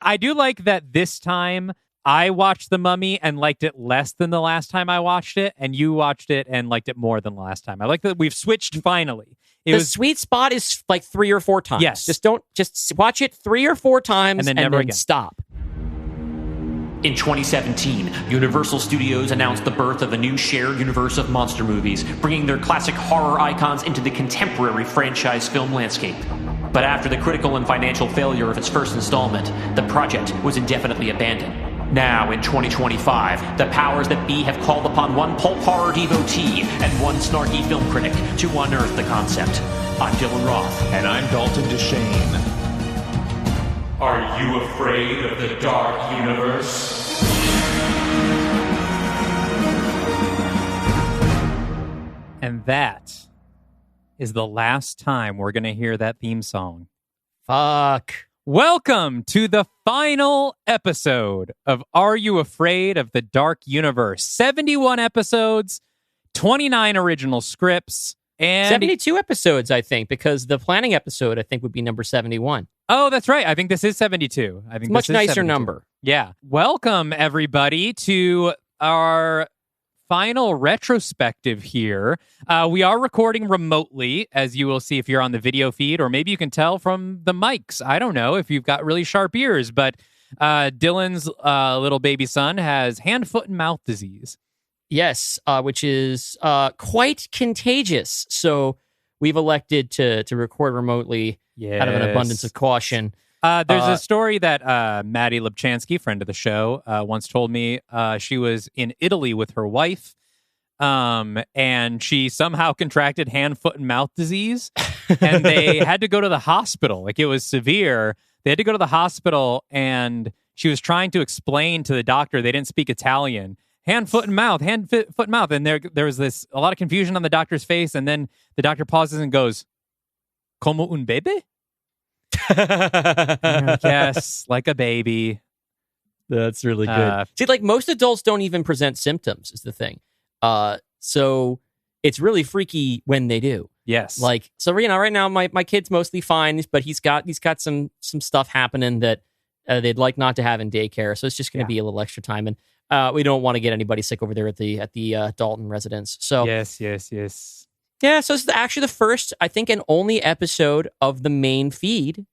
I do like that this time I watched The Mummy and liked it less than the last time I watched it, and you watched it and liked it more than the last time. I like that we've switched finally. The sweet spot is like 3 or 4 times. Yes. Just watch it 3 or 4 times and then never again. Stop. In 2017, Universal Studios announced the birth of a new shared universe of monster movies, bringing their classic horror icons into the contemporary franchise film landscape. But after the critical and financial failure of its first installment, the project was indefinitely abandoned. Now, in 2025, the powers that be have called upon one pulp horror devotee and one snarky film critic to unearth the concept. I'm Dylan Roth. And I'm Dalton DeShane. Are you afraid of the dark universe? And that is the last time we're going to hear that theme song. Fuck. Welcome to the final episode of Are You Afraid of the Dark Universe? 71 episodes, 29 original scripts, and 72 episodes, I think, because the planning episode, I think, would be number 71. Oh, that's right. I think this is 72. I think much this is nicer 72. number. Yeah. Welcome, everybody, to our final retrospective here. We are recording remotely, as you will see if you're on the video feed, or maybe you can tell from the mics. I don't know if you've got really sharp ears, but Dylan's little baby son has hand, foot, and mouth disease. Yes, which is quite contagious. So we've elected to record remotely out of an abundance of caution. There's a story that Maddie Lubchansky, friend of the show, once told me. She was in Italy with her wife, and she somehow contracted hand, foot, and mouth disease, and they had to go to the hospital. Like, it was severe. They had to go to the hospital, and she was trying to explain to the doctor they didn't speak Italian. Hand, foot, and mouth, foot, and mouth. And there was a lot of confusion on the doctor's face, and then the doctor pauses and goes, "Como un bebé?" Yes, like a baby. That's really good. See, like, most adults don't even present symptoms, is the thing. So it's really freaky when they do. Yes. Like, so, you know, right now my kid's mostly fine, but he's got some stuff happening that they'd like not to have in daycare. So it's just going to be a little extra time, and we don't want to get anybody sick over there at the Dalton residence. So yes. Yeah, so this is actually the first, I think, and only episode of the main feed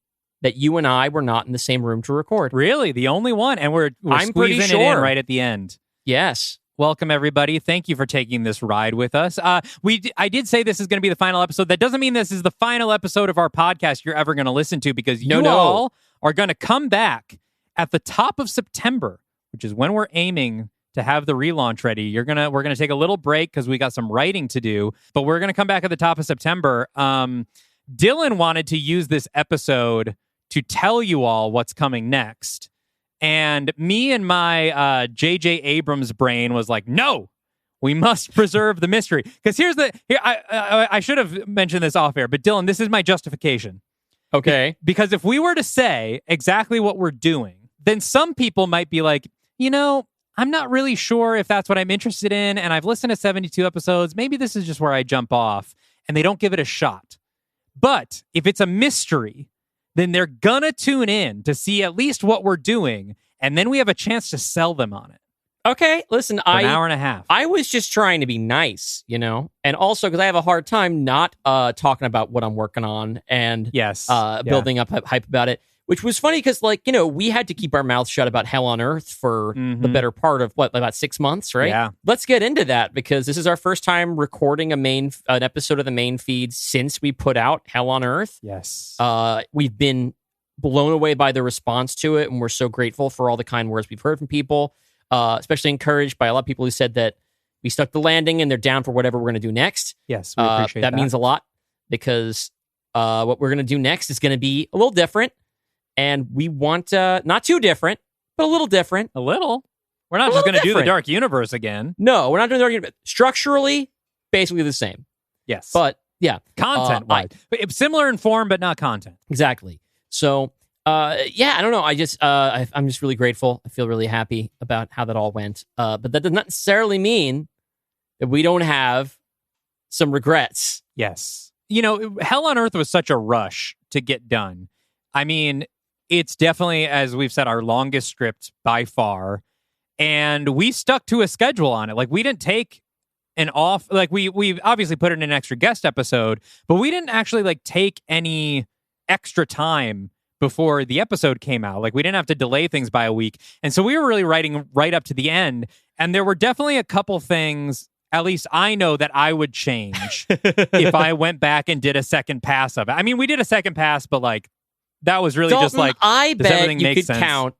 that you and I were not in the same room to record. Really? The only one? And we're I'm squeezing pretty sure. it in right at the end. Yes. Welcome, everybody. Thank you for taking this ride with us. I did say this is going to be the final episode. That doesn't mean this is the final episode of our podcast you're ever going to listen to, because you all are going to come back at the top of September, which is when we're aiming to have the relaunch ready. We're gonna take a little break because we got some writing to do, but we're gonna come back at the top of September. Dylan wanted to use this episode to tell you all what's coming next, and me and my J.J. Abrams brain was like, no, we must preserve the mystery. Because I should have mentioned this off air, but Dylan, this is my justification. Okay. Because if we were to say exactly what we're doing, then some people might be like, you know, I'm not really sure if that's what I'm interested in, and I've listened to 72 episodes. Maybe this is just where I jump off, and they don't give it a shot. But if it's a mystery, then they're gonna tune in to see at least what we're doing, and then we have a chance to sell them on it. Okay, listen, an hour and a half. I was just trying to be nice, you know, and also because I have a hard time not talking about what I'm working on and building up hype about it. Which was funny because, like, you know, we had to keep our mouths shut about Hell on Earth for the better part of, about 6 months, right? Yeah. Let's get into that, because this is our first time recording an episode of the main feed since we put out Hell on Earth. Yes. We've been blown away by the response to it, and we're so grateful for all the kind words we've heard from people, especially encouraged by a lot of people who said that we stuck the landing and they're down for whatever we're going to do next. Yes, we appreciate that. That means a lot, because what we're going to do next is going to be a little different. And we want, not too different, but a little different. A little. We're not just going to do the Dark Universe again. No, we're not doing the Dark Universe. Structurally, basically the same. Yes. But, yeah. Content-wise. Similar in form, but not content. Exactly. So, I don't know. I'm just really grateful. I feel really happy about how that all went. But that does not necessarily mean that we don't have some regrets. Yes. You know, Hell on Earth was such a rush to get done. I mean, it's definitely, as we've said, our longest script by far. And we stuck to a schedule on it. Like, we didn't take an off, like we obviously put in an extra guest episode, but we didn't actually like take any extra time before the episode came out. Like, we didn't have to delay things by a week. And so we were really writing right up to the end. And there were definitely a couple things, at least I know, that I would change if I went back and did a second pass of it. I mean, we did a second pass, but like, that was really Dalton, just like, I does everything make sense?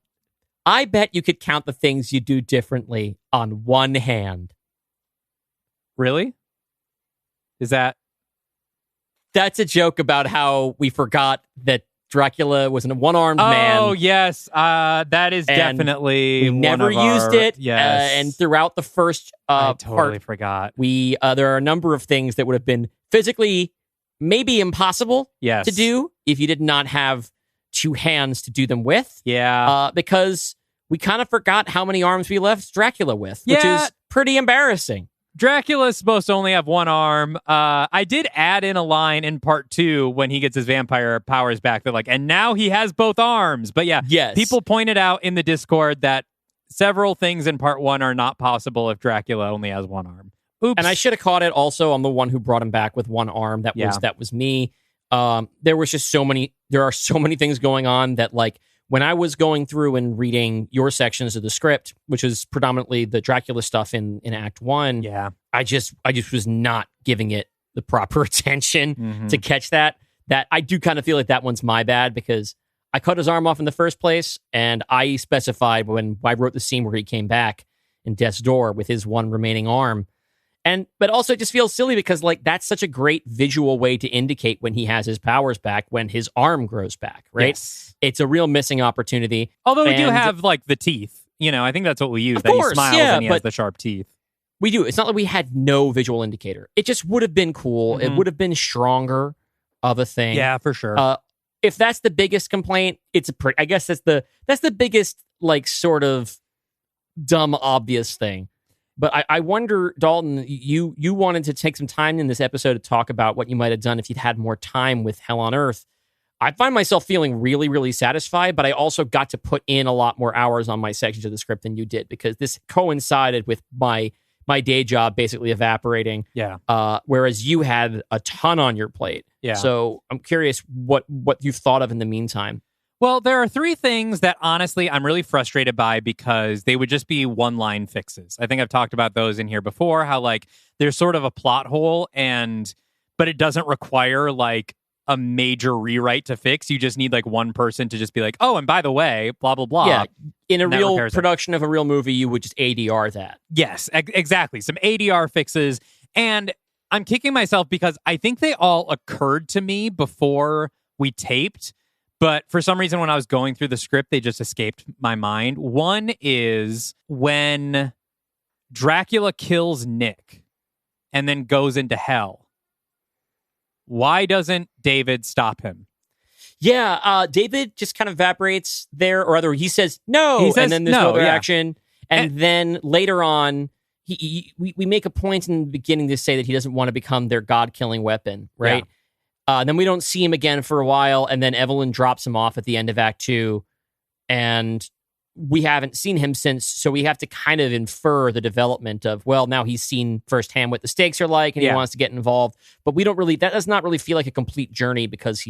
I bet you could count the things you do differently on one hand. Really? Is that? That's a joke about how we forgot that Dracula was a one-armed man. Oh, yes. That is definitely we never used it. Yes. And throughout the first I totally part, forgot. There are a number of things that would have been physically maybe impossible to do if you did not have two hands to do them with. Yeah. Because we kind of forgot how many arms we left Dracula with, which is pretty embarrassing. Dracula's supposed to only have one arm. I did add in a line in part 2 when he gets his vampire powers back. They're like, and now he has both arms. But people pointed out in the Discord that several things in part 1 are not possible if Dracula only has one arm. Oops. And I should have caught it also. I'm the one who brought him back with one arm. That was me. There was just there are so many things going on that, like, when I was going through and reading your sections of the script, which is predominantly the Dracula stuff in Act 1, I just was not giving it the proper attention to catch that. That I do kind of feel like that one's my bad, because I cut his arm off in the first place, and I specified when I wrote the scene where he came back in Death's Door with his one remaining arm. But also it just feels silly because, like, that's such a great visual way to indicate when he has his powers back, when his arm grows back, right? Yes. It's a real missing opportunity. Although we do have, like, the teeth. You know, I think that's what we use. That he smiles and he has the sharp teeth. We do. It's not like we had no visual indicator. It just would have been cool. It would have been stronger of a thing. Yeah, for sure. If that's the biggest complaint, I guess that's the biggest, like, sort of dumb, obvious thing. But I wonder, Dalton, you wanted to take some time in this episode to talk about what you might have done if you'd had more time with Hell on Earth. I find myself feeling really, really satisfied, but I also got to put in a lot more hours on my sections of the script than you did, because this coincided with my day job basically evaporating. Yeah. Whereas you had a ton on your plate. Yeah. So I'm curious what you've thought of in the meantime. Well, there are 3 things that, honestly, I'm really frustrated by, because they would just be one-line fixes. I think I've talked about those in here before, how, like, there's sort of a plot hole, but it doesn't require, like, a major rewrite to fix. You just need, like, one person to just be like, oh, and by the way, blah, blah, blah. Yeah, in a real production of a real movie, you would just ADR that. Yes, exactly. Some ADR fixes. And I'm kicking myself because I think they all occurred to me before we taped. But for some reason, when I was going through the script, they just escaped my mind. One is when Dracula kills Nick and then goes into hell. Why doesn't David stop him? Yeah, David just kind of evaporates there, or rather, he says no, and then there's no other action. And then later on, we make a point in the beginning to say that he doesn't want to become their god-killing weapon, right? Yeah. Then we don't see him again for a while, and then Evelyn drops him off at the end of Act 2, and we haven't seen him since, so we have to kind of infer the development of, well, now he's seen firsthand what the stakes are like, and he wants to get involved, but that does not really feel like a complete journey because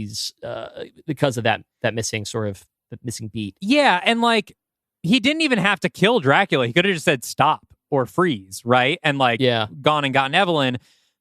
because of that missing the missing beat. Yeah, and, like, he didn't even have to kill Dracula. He could have just said stop or freeze, right? And, like, gone and gotten Evelyn.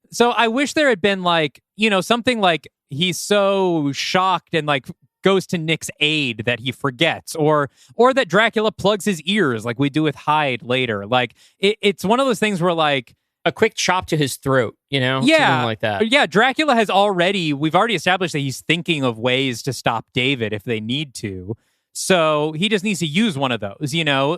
So I wish there had been, like, you know, something like he's so shocked and, like, goes to Nick's aid that he forgets, or that Dracula plugs his ears like we do with Hyde later. Like, it's one of those things where, like, a quick chop to his throat, you know? Yeah. Something like that. Yeah, Dracula we've already established that he's thinking of ways to stop David if they need to. So he just needs to use one of those, you know?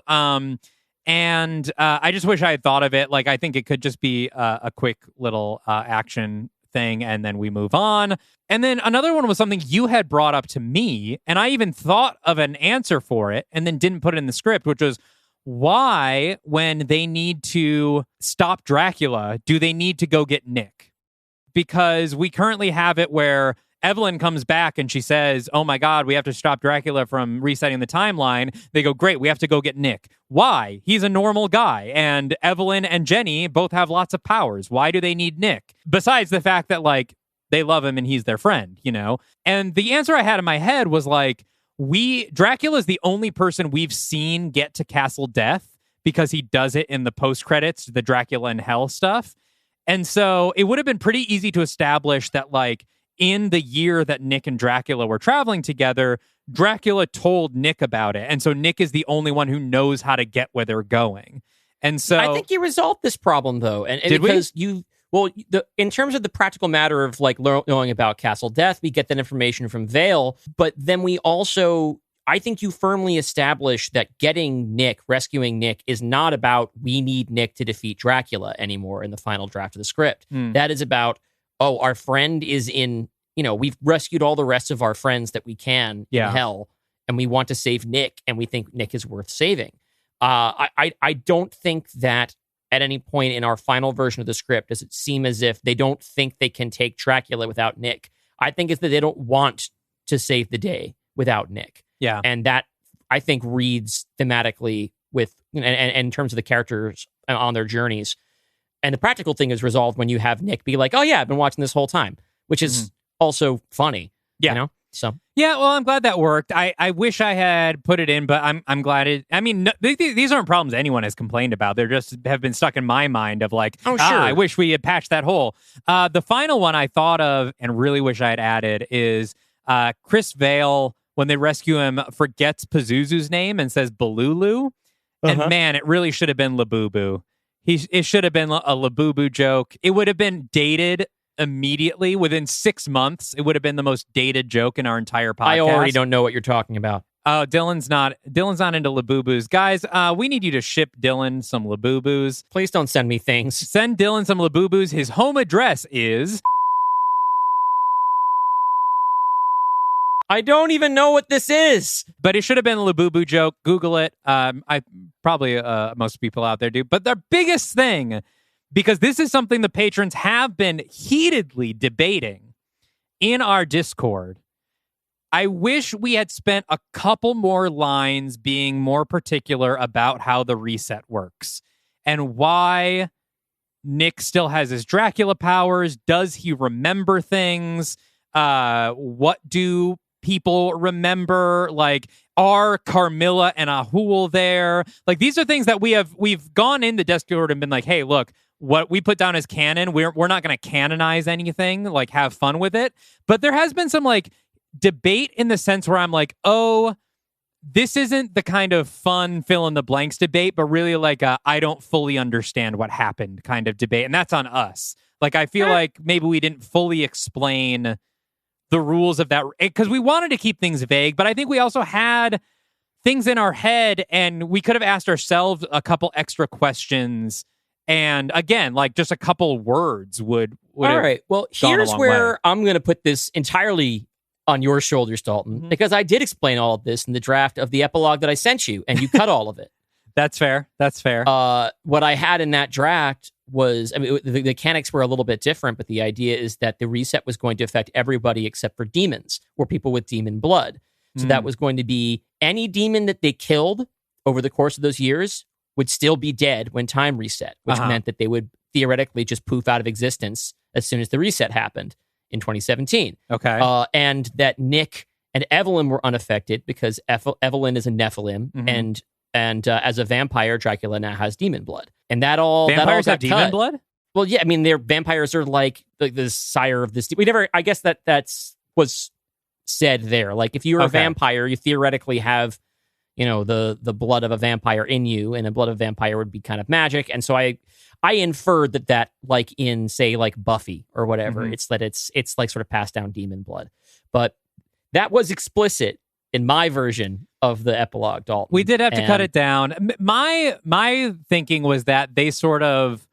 And I just wish I had thought of it. Like, I think it could just be a quick little action thing, and then we move on. And then another one was something you had brought up to me, and I even thought of an answer for it and then didn't put it in the script, which was, why, when they need to stop Dracula, do they need to go get Nick? Because we currently have it where Evelyn comes back and she says, oh my God, we have to stop Dracula from resetting the timeline. They go, great, we have to go get Nick. Why? He's a normal guy. And Evelyn and Jenny both have lots of powers. Why do they need Nick? Besides the fact that, like, they love him and he's their friend, you know? And the answer I had in my head was like, Dracula's the only person we've seen get to Castle Death because he does it in the post-credits, the Dracula in Hell stuff. And so it would have been pretty easy to establish that, like, in the year that Nick and Dracula were traveling together, Dracula told Nick about it. And so Nick is the only one who knows how to get where they're going. And so I think you resolved this problem, though. And did because we? In terms of the practical matter of, like, knowing about Castle Death, we get that information from Vale. But then we also, I think you firmly established that rescuing Nick is not about we need Nick to defeat Dracula anymore in the final draft of the script. That is about, our friend is in, we've rescued all the rest of our friends that we can in hell, and we want to save Nick, and we think Nick is worth saving. I don't think that at any point in our final version of the script does it seem as if they don't think they can take Dracula without Nick. I think it's that they don't want to save the day without Nick. Yeah. And that, I think, reads thematically with, and in terms of the characters on their journeys. And the practical thing is resolved when you have Nick be like, oh yeah, I've been watching this whole time, which is also funny. Yeah. So yeah, well, I'm glad that worked. I wish I had put it in, but I'm glad it. I mean, these aren't problems anyone has complained about. They're just have been stuck in my mind of like, sure. I wish we had patched that hole. The final one I thought of and really wish I had added is Chris Vale, when they rescue him, forgets Pazuzu's name and says Balulu. And man, it really should have been Labubu. It should have been a Labubu joke. It would have been dated immediately within 6 months. It would have been the most dated joke in our entire podcast. I already don't know what you're talking about. Oh, Dylan's not into Labubus. Guys, we need you to ship Dylan some Labubus. Please don't send me things. Send Dylan some Labubus. His home address is... I don't even know what this is. But it should have been a Labubu joke. Google it. I probably most people out there do. But their biggest thing, because this is something the patrons have been heatedly debating in our Discord, I wish we had spent a couple more lines being more particular about how the reset works and why Nick still has his Dracula powers. Does he remember things? What do people remember? Like, are Carmilla and Ahul there? Like, these are things that we've gone in the Discord and been like, hey, look, what we put down as canon, we're not going to canonize anything, like have fun with it. But there has been some like debate in the sense where I'm like, oh, this isn't the kind of fun fill in the blanks debate, but really like I don't fully understand what happened kind of debate. And that's on us. Like, I feel like maybe we didn't fully explain the rules of that, because we wanted to keep things vague, but I think we also had things in our head and we could have asked ourselves a couple extra questions. And again, like just a couple words would all right. Well, here's where I'm going to put this entirely on your shoulders, Dalton, because I did explain all of this in the draft of the epilogue that I sent you, and you cut all of it. That's fair. What I had in that draft was, I mean, the mechanics were a little bit different, but the idea is that the reset was going to affect everybody except for demons or people with demon blood. So that was going to be any demon that they killed over the course of those years would still be dead when time reset, which meant that they would theoretically just poof out of existence as soon as the reset happened in 2017. Okay. And that Nick and Evelyn were unaffected because Evelyn is a Nephilim, and as a vampire, Dracula now has demon blood. And vampires have demon blood? Well, yeah, I mean, their vampires are like the sire of this. I guess that's was said there. Like, if you're a vampire, you theoretically have, the blood of a vampire in you, and the blood of a vampire would be kind of magic. And so I inferred that like in, say, like Buffy or whatever, it's like sort of passed down demon blood. But that was explicit in my version of the epilogue, Dalton. We did have to cut it down. My thinking was that they sort of,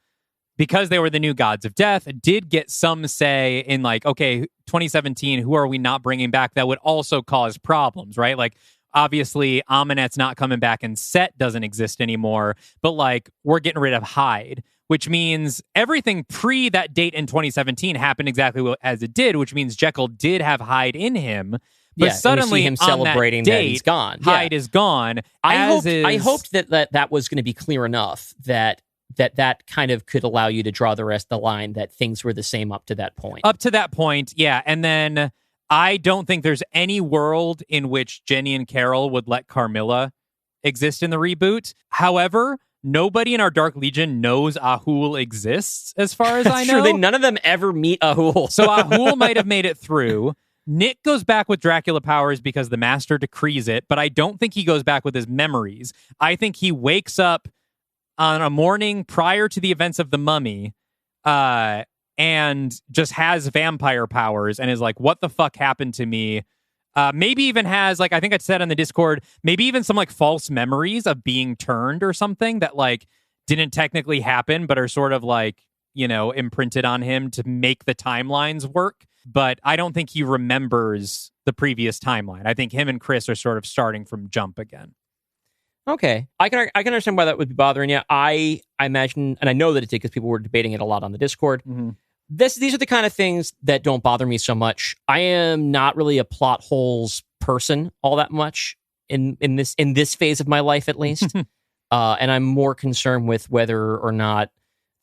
because they were the new gods of death, did get some say in like, okay, 2017, who are we not bringing back that would also cause problems, right? Like, obviously, Aminet's not coming back and Set doesn't exist anymore, but like, we're getting rid of Hyde. which means everything pre that date in 2017 happened exactly as it did, which means Jekyll did have Hyde in him. But suddenly, him celebrating that he's gone. Hyde is gone. I hoped that was going to be clear enough that kind of could allow you to draw the rest of the line, that things were the same up to that point. Up to that point, yeah. And then I don't think there's any world in which Jenny and Carol would let Carmilla exist in the reboot. However, nobody in our Dark Legion knows Ahul exists, as far as I know. True, none of them ever meet Ahul. So Ahul might have made it through. Nick goes back with Dracula powers because the Master decrees it, but I don't think he goes back with his memories. I think he wakes up on a morning prior to the events of the Mummy and just has vampire powers and is like, what the fuck happened to me? Maybe even has, like, I think I said on the Discord, maybe even some like false memories of being turned or something that like didn't technically happen, but are sort of like, you know, imprinted on him to make the timelines work. But I don't think he remembers the previous timeline. I think him and Chris are sort of starting from jump again. Okay. I can understand why that would be bothering you. I imagine, and I know that it did because people were debating it a lot on the Discord. Mm-hmm. These are the kind of things that don't bother me so much. I am not really a plot holes person all that much in this phase of my life, at least. And I'm more concerned with whether or not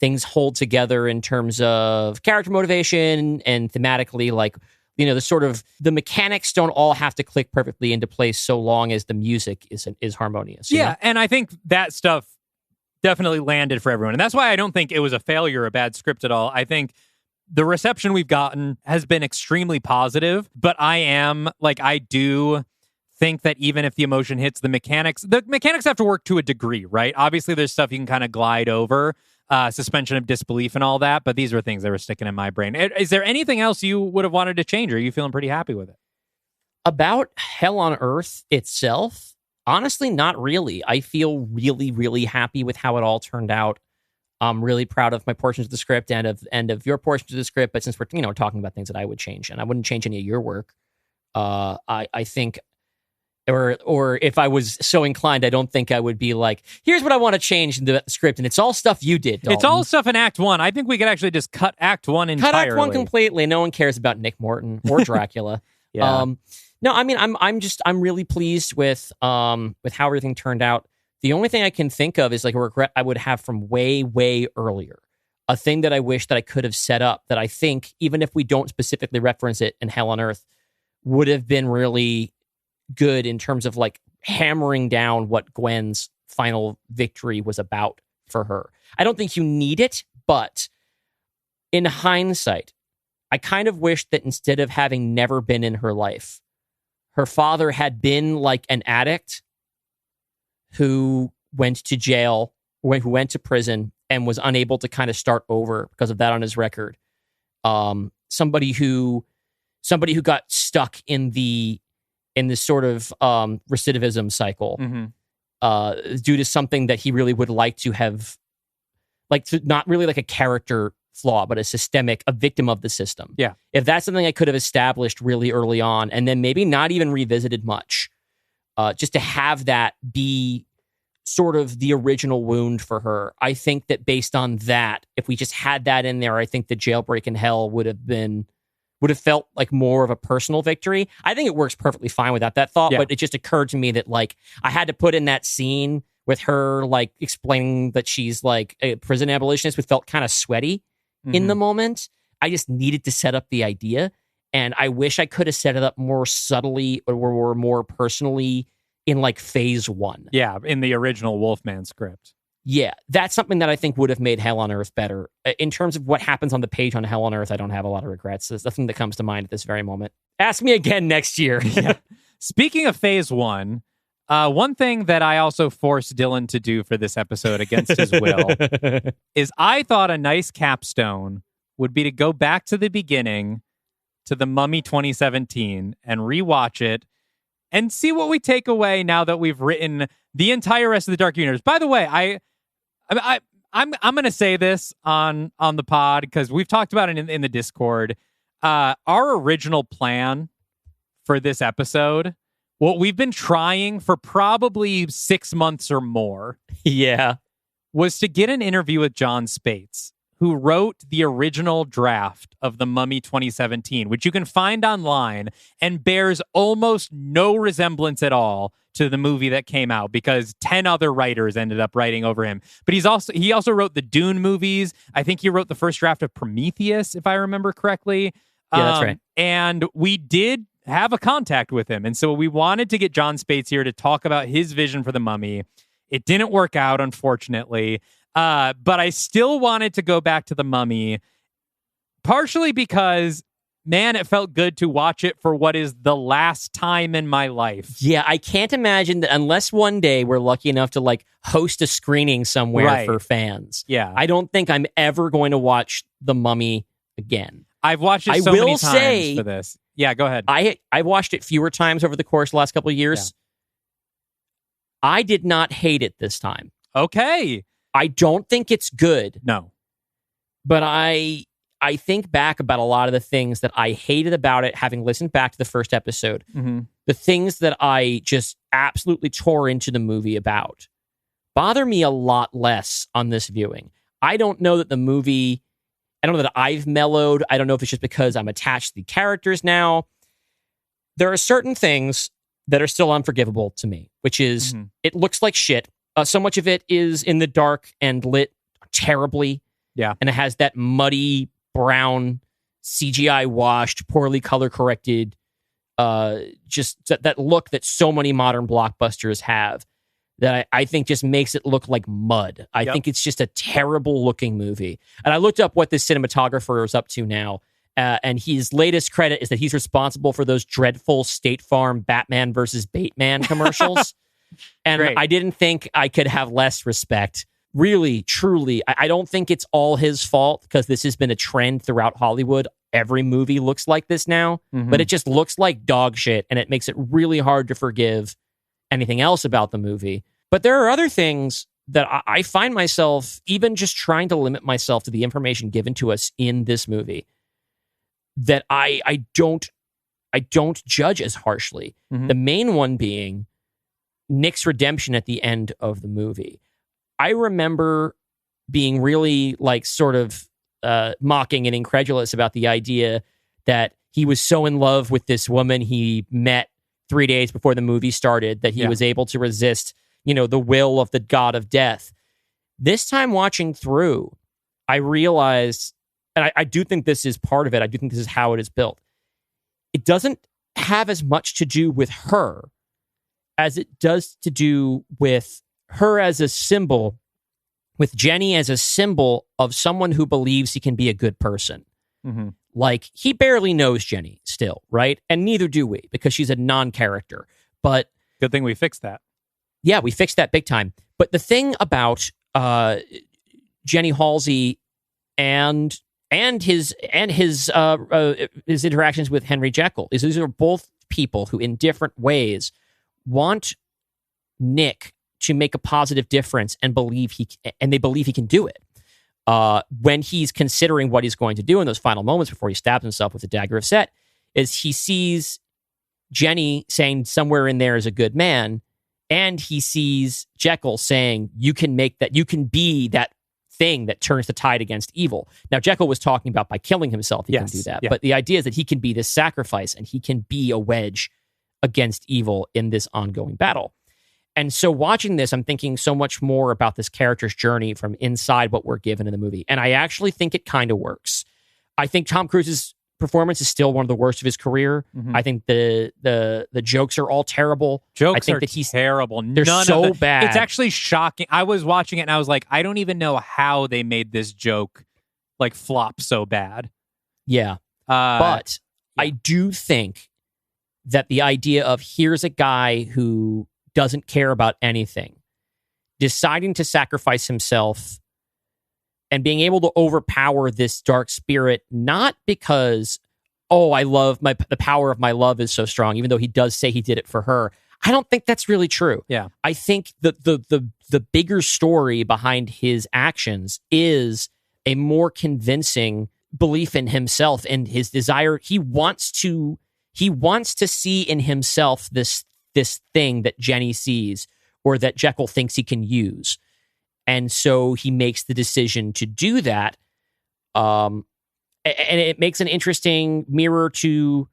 things hold together in terms of character motivation and thematically, like, you know, the mechanics don't all have to click perfectly into place so long as the music is harmonious. Yeah, know? And I think that stuff definitely landed for everyone. And that's why I don't think it was a failure, a bad script at all. I think the reception we've gotten has been extremely positive, but I do think that even if the emotion hits the mechanics have to work to a degree, right? Obviously, there's stuff you can kind of glide over, suspension of disbelief and all that, but these were things that were sticking in my brain. Is there anything else you would have wanted to change, or are you feeling pretty happy with it? About Hell on Earth itself, honestly, not really. I feel really, really happy with how it all turned out. I'm really proud of my portions of the script and of your portions of the script, but since we're talking about things that I would change, and I wouldn't change any of your work, I think, or if I was so inclined, I don't think I would be like, here's what I want to change in the script, and it's all stuff you did, Dalton. It's all stuff in Act 1. I think we could actually just cut Act 1 entirely. Cut Act 1 completely. No one cares about Nick Morton or Dracula. Yeah. No, I mean, I'm really pleased with how everything turned out. The only thing I can think of is like a regret I would have from way, way earlier. A thing that I wish that I could have set up that I think, even if we don't specifically reference it in Hell on Earth, would have been really good in terms of like hammering down what Gwen's final victory was about for her. I don't think you need it, but in hindsight, I kind of wish that instead of having never been in her life, her father had been like an addict who went to jail, who went to prison and was unable to kind of start over because of that on his record. Somebody who got stuck in this sort of recidivism cycle, due to something that he really would like to have, like, to not really like a character flaw, but a victim of the system. Yeah. If that's something I could have established really early on and then maybe not even revisited much, just to have that be sort of the original wound for her. I think that based on that, if we just had that in there, I think the jailbreak in hell would have felt like more of a personal victory. I think it works perfectly fine without that thought, but it just occurred to me that like I had to put in that scene with her like explaining that she's like a prison abolitionist, which felt kind of sweaty in the moment. I just needed to set up the idea, and I wish I could have set it up more subtly or more personally in like phase 1. Yeah, in the original Wolfman script. Yeah, that's something that I think would have made Hell on Earth better. In terms of what happens on the page on Hell on Earth, I don't have a lot of regrets. There's nothing that comes to mind at this very moment. Ask me again next year. Yeah. Speaking of phase 1, one thing that I also forced Dylan to do for this episode against his will is I thought a nice capstone would be to go back to the beginning, to the Mummy 2017, and rewatch it and see what we take away now that we've written the entire rest of the Dark Universe. By the way, I'm going to say this on the pod because we've talked about it in the Discord. Our original plan for this episode, what we've been trying for probably 6 months or more, yeah, was to get an interview with John Spates, who wrote the original draft of The Mummy 2017, which you can find online and bears almost no resemblance at all to the movie that came out because 10 other writers ended up writing over him. But he also wrote the Dune movies. I think he wrote the first draft of Prometheus, if I remember correctly. Yeah, that's right. And we did have a contact with him. And so we wanted to get John Spates here to talk about his vision for The Mummy. It didn't work out, unfortunately. But I still wanted to go back to The Mummy, partially because, man, it felt good to watch it for what is the last time in my life. Yeah, I can't imagine that unless one day we're lucky enough to like host a screening somewhere for fans. Yeah. I don't think I'm ever going to watch The Mummy again. I've watched it so many times for this. Yeah, go ahead. I watched it fewer times over the course of the last couple of years. Yeah. I did not hate it this time. Okay. I don't think it's good. No. But I think back about a lot of the things that I hated about it, having listened back to the first episode. Mm-hmm. The things that I just absolutely tore into the movie about bother me a lot less on this viewing. I don't know that the movie... I don't know that I've mellowed. I don't know if it's just because I'm attached to the characters now. There are certain things that are still unforgivable to me, which is it looks like shit. So much of it is in the dark and lit terribly. Yeah. And it has that muddy, brown, CGI washed, poorly color corrected, just that look that so many modern blockbusters have that I think just makes it look like mud. I think it's just a terrible looking movie. And I looked up what this cinematographer is up to now. And his latest credit is that he's responsible for those dreadful State Farm Batman versus Bateman commercials. And Great. I didn't think I could have less respect. Really, truly, I don't think it's all his fault because this has been a trend throughout Hollywood. Every movie looks like this now, but it just looks like dog shit. And it makes it really hard to forgive anything else about the movie. But there are other things that I find myself even just trying to limit myself to the information given to us in this movie that I don't judge as harshly. The main one being Nick's redemption at the end of the movie. I remember being really like sort of mocking and incredulous about the idea that he was so in love with this woman he met 3 days before the movie started that he was able to resist, the will of the god of death. This time watching through, I realized, and I do think this is part of it. I do think this is how it is built. It doesn't have as much to do with her as it does to do with her as a symbol, with Jenny as a symbol of someone who believes he can be a good person. Like, he barely knows Jenny still, right? And neither do we, because she's a non-character. But good thing we fixed that. Yeah, we fixed that big time. But the thing about Jenny Halsey and his interactions with Henry Jekyll is these are both people who, in different ways, want Nick to make a positive difference and they believe he can do it. When he's considering what he's going to do in those final moments before he stabs himself with the dagger of Set, is he sees Jenny saying somewhere in there is a good man, and he sees Jekyll saying you can be that thing that turns the tide against evil. Now, Jekyll was talking about by killing himself he can do that, but the idea is that he can be this sacrifice and he can be a wedge against evil in this ongoing battle. And so watching this, I'm thinking so much more about this character's journey from inside what we're given in the movie. And I actually think it kind of works. I think Tom Cruise's performance is still one of the worst of his career. I think the jokes are all terrible. Jokes I think are that he's terrible. They're None so of them. bad. It's actually shocking. I was watching it and I was like, I don't even know how they made this joke like flop so bad. Yeah. But I do think that the idea of here's a guy who doesn't care about anything, deciding to sacrifice himself and being able to overpower this dark spirit, not because, I love the power of my love is so strong, even though he does say he did it for her. I don't think that's really true. Yeah. I think the bigger story behind his actions is a more convincing belief in himself and his desire. He wants to see in himself this thing that Jenny sees or that Jekyll thinks he can use. And so he makes the decision to do that. And it makes an interesting mirror to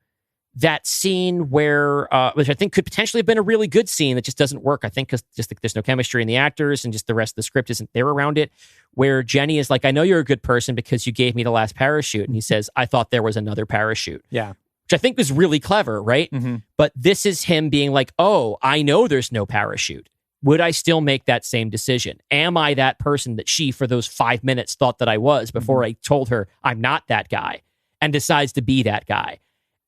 that scene where, which I think could potentially have been a really good scene that just doesn't work. I think because there's no chemistry in the actors and just the rest of the script isn't there around it, where Jenny is like, I know you're a good person because you gave me the last parachute. And he says, I thought there was another parachute. Yeah. Which I think was really clever, right? Mm-hmm. But this is him being like, oh, I know there's no parachute. Would I still make that same decision? Am I that person that she, for those 5 minutes, thought that I was before I told her I'm not that guy, and decides to be that guy?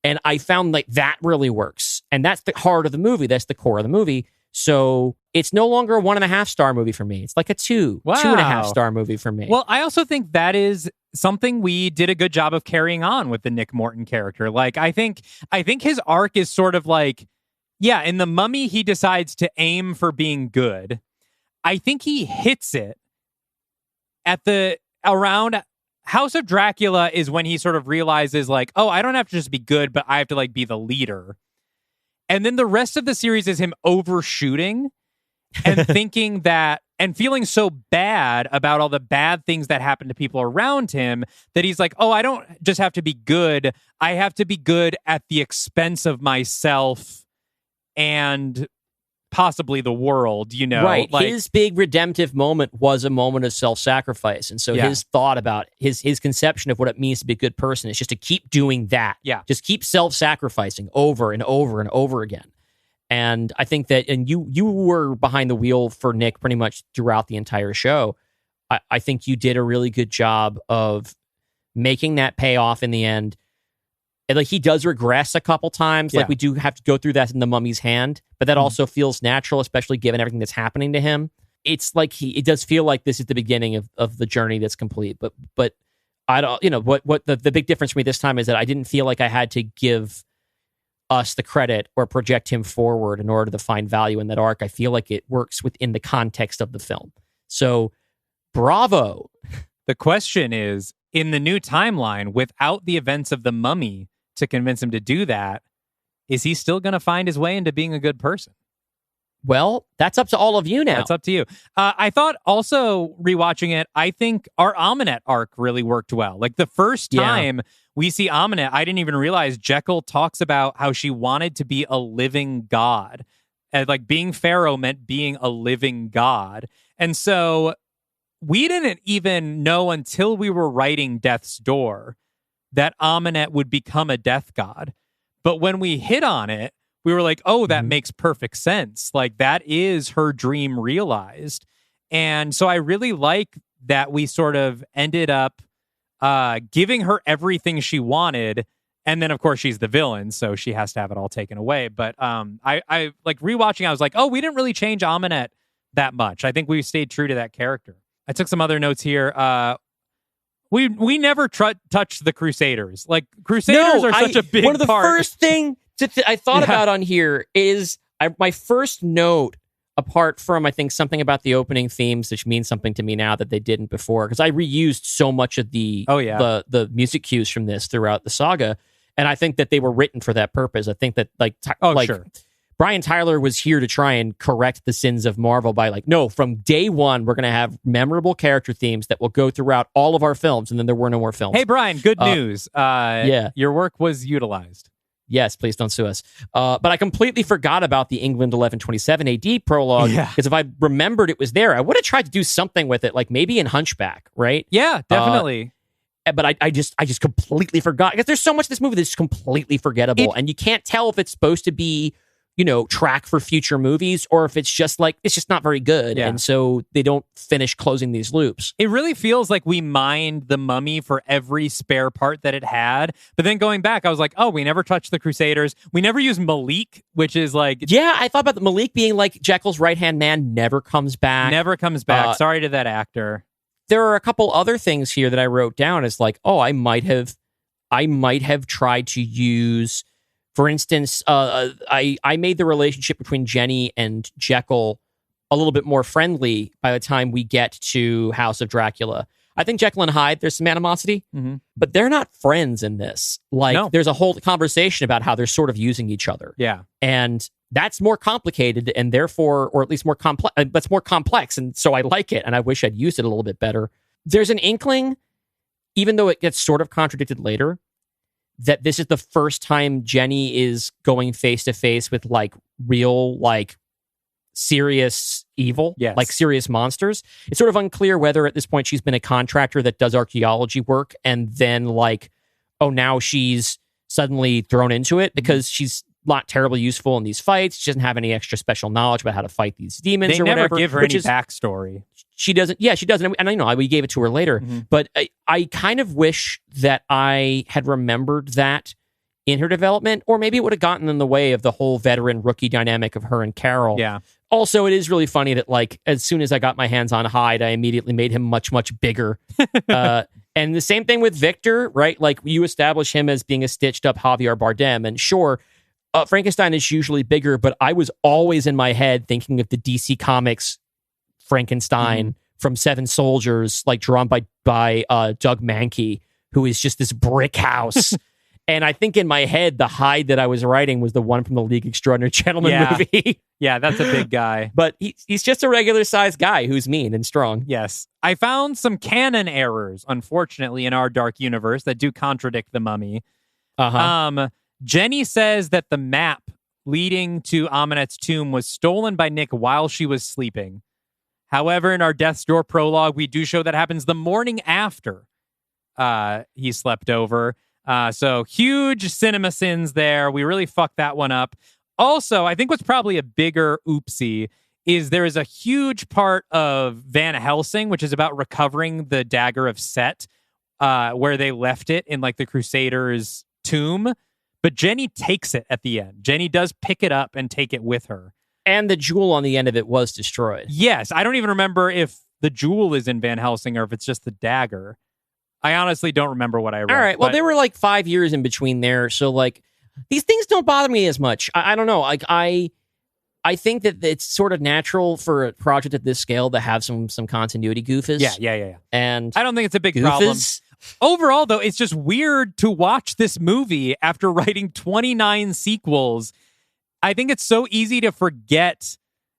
And I found like that really works. And that's the heart of the movie. That's the core of the movie. So it's no longer a 1.5 star movie for me. It's like a 2.5 star movie for me. Well, I also think that is something we did a good job of carrying on with the Nick Morton character. Like, I think his arc is sort of like, yeah, in The Mummy, he decides to aim for being good. I think he hits it around House of Dracula is when he sort of realizes like, oh, I don't have to just be good, but I have to like be the leader. And then the rest of the series is him overshooting and thinking that and feeling so bad about all the bad things that happen to people around him that he's like, oh, I don't just have to be good. I have to be good at the expense of myself and possibly the world, you know? Right. Like, his big redemptive moment was a moment of self-sacrifice. And so his thought about his conception of what it means to be a good person is just to keep doing that. Yeah. Just keep self-sacrificing over and over and over again. And I think that, and you were behind the wheel for Nick pretty much throughout the entire show. I think you did a really good job of making that pay off in the end. And like he does regress a couple times. Like we do have to go through that in The Mummy's Hand, but that also feels natural, especially given everything that's happening to him. It's like it does feel like this is the beginning of the journey that's complete. But I don't, what the big difference for me this time is that I didn't feel like I had to give us the credit or project him forward in order to find value in that arc. I feel like it works within the context of the film. So bravo. The question is, in the new timeline, without the events of The Mummy to convince him to do that, is he still going to find his way into being a good person? Well, that's up to all of you now. That's up to you. I thought also rewatching it, I think our Amunet arc really worked well. Like the first time we see Amunet, I didn't even realize Jekyll talks about how she wanted to be a living god. And like being Pharaoh meant being a living god. And so we didn't even know until we were writing Death's Door that Amunet would become a death god. But when we hit on it, we were like, oh, that makes perfect sense. Like, that is her dream realized. And so I really like that we sort of ended up giving her everything she wanted. And then, of course, she's the villain, so she has to have it all taken away. But I like rewatching, I was like, oh, we didn't really change Amunet that much. I think we stayed true to that character. I took some other notes here. We never touched the Crusaders. Like, Crusaders are such a big part. One of the first thing I thought about on here is my first note, apart from, I think, something about the opening themes, which means something to me now that they didn't before, because I reused so much of the music cues from this throughout the saga, and I think that they were written for that purpose. I think that, sure. Brian Tyler was here to try and correct the sins of Marvel by no, from day one, we're going to have memorable character themes that will go throughout all of our films, and then there were no more films. Hey, Brian, good news. Your work was utilized. Yes, please don't sue us. But I completely forgot about the England 1127 AD prologue, because if I remembered it was there, I would have tried to do something with it, like maybe in Hunchback, right? Yeah, definitely. But I just completely forgot, because there's so much of this movie that's completely forgettable, and you can't tell if it's supposed to be track for future movies, or if it's just not very good. Yeah. And so they don't finish closing these loops. It really feels like we mined The Mummy for every spare part that it had. But then going back, I was like, oh, we never touched the Crusaders. We never used Malik, which is like... Yeah, I thought about the Malik being like Jekyll's right-hand man, never comes back. Never comes back. Sorry to that actor. There are a couple other things here that I wrote down as like, oh, I might have tried to use... For instance, I made the relationship between Jenny and Jekyll a little bit more friendly by the time we get to House of Dracula. I think Jekyll and Hyde, there's some animosity, but they're not friends in this. There's a whole conversation about how they're sort of using each other. Yeah. And that's more complicated and therefore, or at least more complex. That's more complex, and so I like it, and I wish I'd used it a little bit better. There's an inkling, even though it gets sort of contradicted later, that this is the first time Jenny is going face to face with like real, like serious evil, like serious monsters. It's sort of unclear whether at this point she's been a contractor that does archaeology work and then like, oh, now she's suddenly thrown into it because she's not terribly useful in these fights. She doesn't have any extra special knowledge about how to fight these demons or whatever. They never give her any backstory. She doesn't. Yeah, she doesn't. And I know we gave it to her later, but I kind of wish that I had remembered that in her development, or maybe it would have gotten in the way of the whole veteran rookie dynamic of her and Carol. Yeah. Also, it is really funny that like as soon as I got my hands on Hyde, I immediately made him much, much bigger. And the same thing with Victor, right? Like you establish him as being a stitched up Javier Bardem, and sure, Frankenstein is usually bigger, but I was always in my head thinking of the DC Comics Frankenstein from Seven Soldiers, like drawn by Doug Mankey, who is just this brick house. And I think in my head, the Hyde that I was writing was the one from the League Extraordinary Gentlemen movie. Yeah, that's a big guy. But he's just a regular sized guy who's mean and strong. Yes. I found some canon errors, unfortunately, in our Dark Universe that do contradict the Mummy. Jenny says that the map leading to Amenet's tomb was stolen by Nick while she was sleeping. However, in our Death's Door prologue, we do show that happens the morning after he slept over. So huge cinema sins there. We really fucked that one up. Also, I think what's probably a bigger oopsie is there is a huge part of Van Helsing, which is about recovering the dagger of Set, where they left it in like the Crusaders' tomb. But Jenny takes it at the end. Jenny does pick it up and take it with her. And the jewel on the end of it was destroyed. Yes. I don't even remember if the jewel is in Van Helsing or if it's just the dagger. I honestly don't remember what I read. All right. Well, there were like 5 years in between there. So like these things don't bother me as much. I don't know. Like I think that it's sort of natural for a project at this scale to have some continuity goofus. Yeah. And I don't think it's a big problem. Overall, though, it's just weird to watch this movie after writing 29 sequels. I think it's so easy to forget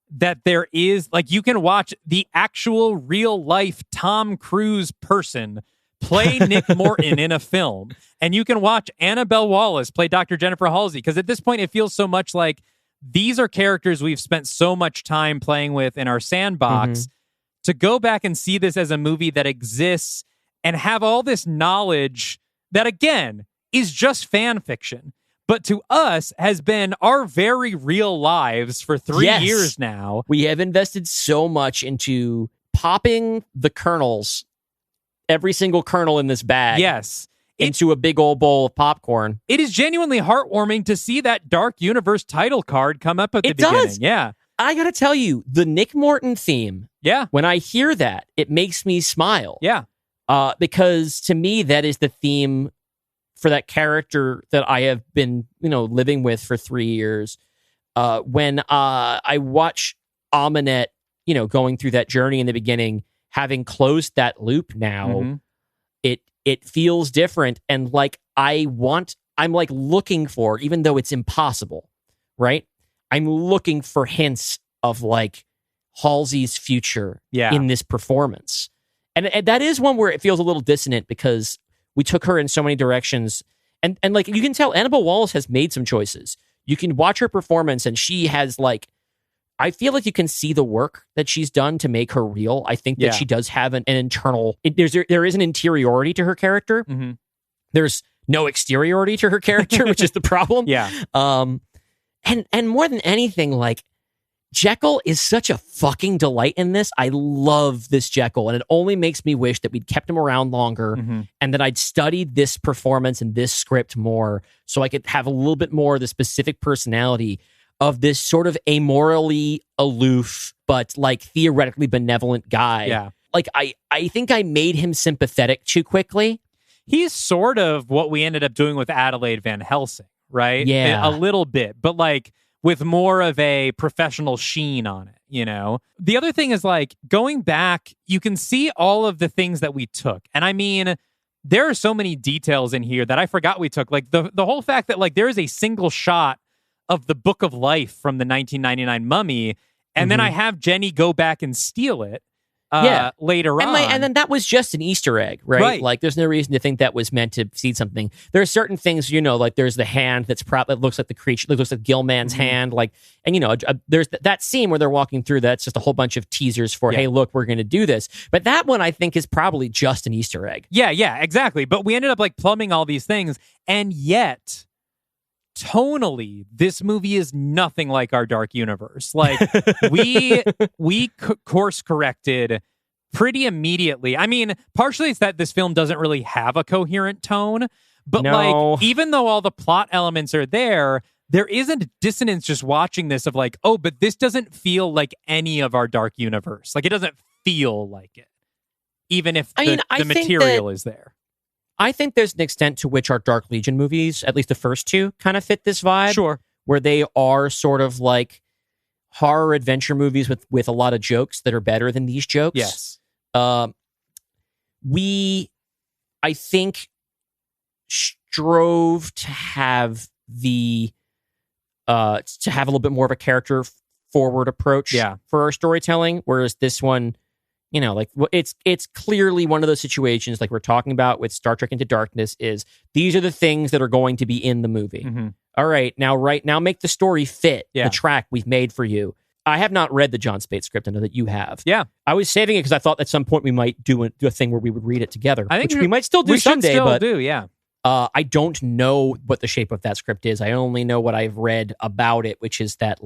that there is, like, you can watch the actual real life Tom Cruise person play Nick Morton in a film, and you can watch Annabelle Wallace play Dr. Jennifer Halsey, because at this point it feels so much like these are characters we've spent so much time playing with in our sandbox. To go back and see this as a movie that exists and have all this knowledge that, again, is just fan fiction, but to us has been our very real lives for 3 years now. We have invested so much into popping the kernels, every single kernel in this bag. Yes. Into a big old bowl of popcorn. It is genuinely heartwarming to see that Dark Universe title card come up at the beginning. Does. Yeah. I gotta tell you, the Nick Morton theme. Yeah. When I hear that, it makes me smile. Yeah. Because to me, that is the theme for that character that I have been, living with for 3 years. When I watch Amenet, going through that journey in the beginning, having closed that loop now, it feels different. And like I'm like looking for, even though it's impossible, right? I'm looking for hints of like Halsey's future in this performance. And that is one where it feels a little dissonant because we took her in so many directions. And like, you can tell Annabelle Wallace has made some choices. You can watch her performance and she has like, I feel like you can see the work that she's done to make her real. I think that she does have an internal, there is an interiority to her character. There's no exteriority to her character, which is the problem. And more than anything, like, Jekyll is such a fucking delight in this. I love this Jekyll, and it only makes me wish that we'd kept him around longer and that I'd studied this performance and this script more so I could have a little bit more of the specific personality of this sort of amorally aloof, but like theoretically benevolent guy. Yeah. Like, I think I made him sympathetic too quickly. He's sort of what we ended up doing with Adelaide Van Helsing, right? Yeah. A little bit, but like, with more of a professional sheen on it, The other thing is, like, going back, you can see all of the things that we took. And I mean, there are so many details in here that I forgot we took. Like, the whole fact that, like, there is a single shot of the Book of Life from the 1999 Mummy, and then I have Jenny go back and steal it later on. And then that was just an Easter egg, right? Like, there's no reason to think that was meant to seed something. There are certain things, like there's the hand that looks like the creature, that looks like Gilman's hand, and there's that scene where they're walking through. That's just a whole bunch of teasers for, hey, look, we're going to do this. But that one, I think, is probably just an Easter egg. Yeah, exactly. But we ended up plumbing all these things, and yet, tonally, this movie is nothing like our Dark Universe. We course corrected pretty immediately. I mean, partially it's that this film doesn't really have a coherent tone, but even though all the plot elements are there isn't a dissonance just watching this of but this doesn't feel like any of our Dark Universe. It doesn't feel like it, even if the material is there. I think there's an extent to which our Dark Legion movies, at least the first two, kind of fit this vibe. Sure. Where they are sort of like horror adventure movies with a lot of jokes that are better than these jokes. Yes. We, I think, strove to have a little bit more of a character forward approach for our storytelling, whereas this one, it's clearly one of those situations like we're talking about with Star Trek Into Darkness is these are the things that are going to be in the movie. Mm-hmm. All right, now make the story fit the track we've made for you. I have not read the John Spates script. I know that you have. Yeah. I was saving it because I thought at some point we might do a thing where we would read it together, which we might still do someday. I don't know what the shape of that script is. I only know what I've read about it, which is that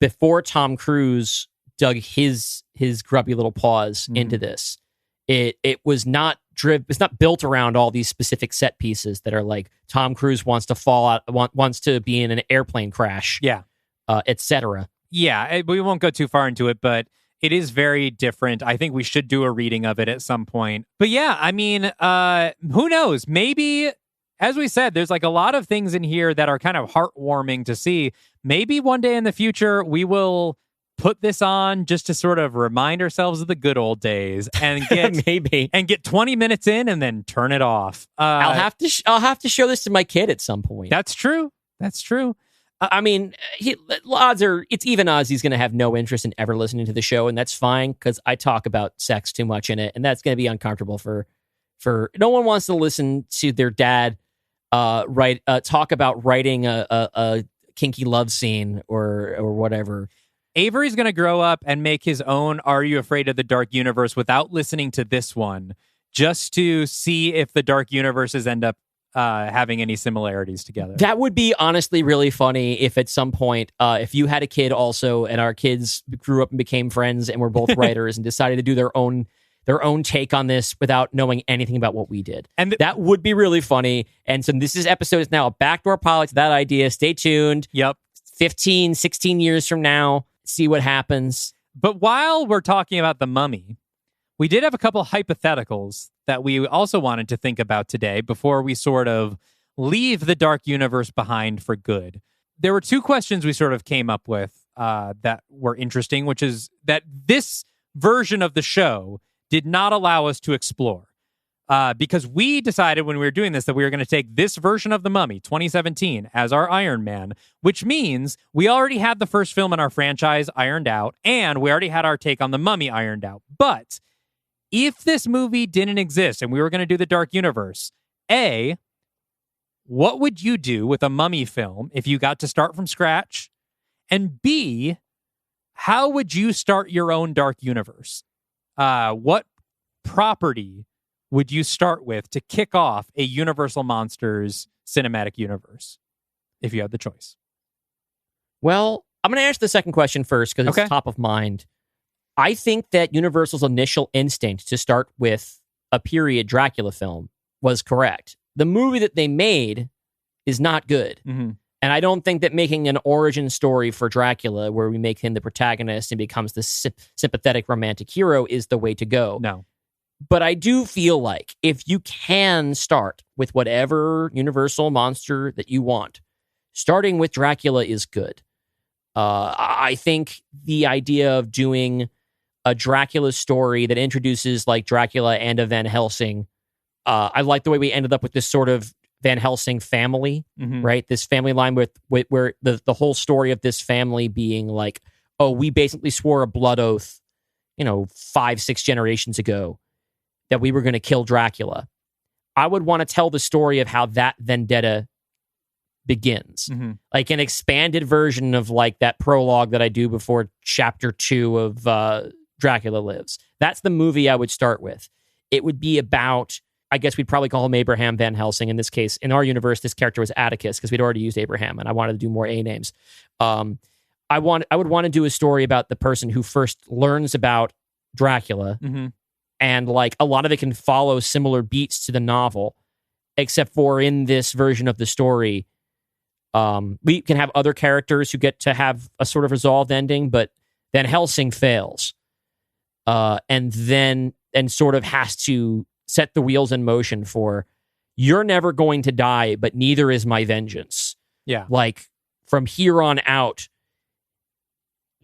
before Tom Cruise dug his grubby little paws into this, it was not it's not built around all these specific set pieces that are Tom Cruise wants to fall out, wants to be in an airplane crash, etc. Yeah, we won't go too far into it, but it is very different. I think we should do a reading of it at some point. But yeah, I mean, who knows? Maybe, as we said, there's a lot of things in here that are kind of heartwarming to see. Maybe one day in the future, we will put this on just to sort of remind ourselves of the good old days and get and get 20 minutes in and then turn it off. I'll have to show this to my kid at some point. That's true. I mean, it's even odds he's going to have no interest in ever listening to the show, and that's fine because I talk about sex too much in it, and that's going to be uncomfortable for no one wants to listen to their dad talk about writing a kinky love scene or whatever. Avery's going to grow up and make his own Are You Afraid of the Dark Universe without listening to this one, just to see if the Dark Universes end up having any similarities together. That would be honestly really funny if at some point, if you had a kid also and our kids grew up and became friends and were both writers and decided to do their own take on this without knowing anything about what we did. And that would be really funny. And so this episode is now a backdoor pilot to that idea. Stay tuned. Yep. 15, 16 years from now, see what happens. But while we're talking about the Mummy, we did have a couple hypotheticals that we also wanted to think about today before we sort of leave the Dark Universe behind for good. There were two questions we sort of came up with that were interesting, which is that this version of the show did not allow us to explore. Because we decided when we were doing this that we were going to take this version of The Mummy, 2017, as our Iron Man, which means we already had the first film in our franchise ironed out, and we already had our take on The Mummy ironed out. But if this movie didn't exist and we were going to do the Dark Universe, A, what would you do with a Mummy film if you got to start from scratch? And B, how would you start your own Dark Universe? What property would you start with to kick off a Universal Monsters cinematic universe, if you had the choice? Well, I'm going to answer the second question first because it's top of mind. I think that Universal's initial instinct to start with a period Dracula film was correct. The movie that they made is not good. Mm-hmm. And I don't think that making an origin story for Dracula where we make him the protagonist and becomes the sympathetic romantic hero is the way to go. No. But I do feel like if you can start with whatever Universal monster that you want, starting with Dracula is good. I think the idea of doing a Dracula story that introduces like Dracula and a Van Helsing, I like the way we ended up with this sort of Van Helsing family, Mm-hmm. right? This family line with where the whole story of this family being like, oh, we basically swore a blood oath, 5-6 generations ago that we were going to kill Dracula. I would want to tell the story of how that vendetta begins. Mm-hmm. Like an expanded version of like that prologue that I do before chapter 2 of Dracula Lives. That's the movie I would start with. It would be about, I guess we'd probably call him Abraham Van Helsing. In this case, in our universe, this character was Atticus because we'd already used Abraham and I wanted to do more A names. I would want to do a story about the person who first learns about Dracula, mm-hmm. and like a lot of it can follow similar beats to the novel, except for in this version of the story, we can have other characters who get to have a sort of resolved ending, but Van Helsing fails, and sort of has to set the wheels in motion for, you're never going to die, but neither is my vengeance. Yeah. Like from here on out,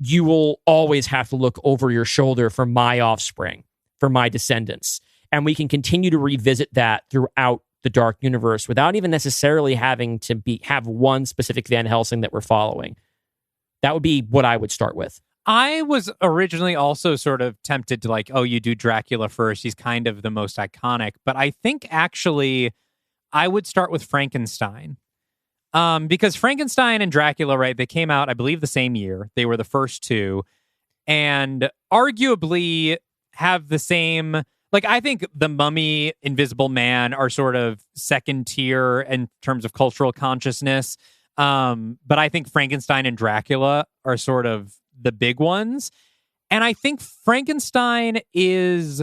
you will always have to look over your shoulder for my offspring, for my descendants. And we can continue to revisit that throughout the Dark Universe without even necessarily having to have one specific Van Helsing that we're following. That would be what I would start with. I was originally also sort of tempted to like, oh, you do Dracula first. He's kind of the most iconic. But I think actually I would start with Frankenstein. Because Frankenstein and Dracula, right, they came out, I believe, the same year. They were the first two. And arguably have the same... Like, I think The Mummy, Invisible Man are sort of second tier in terms of cultural consciousness. But I think Frankenstein and Dracula are sort of the big ones. And I think Frankenstein is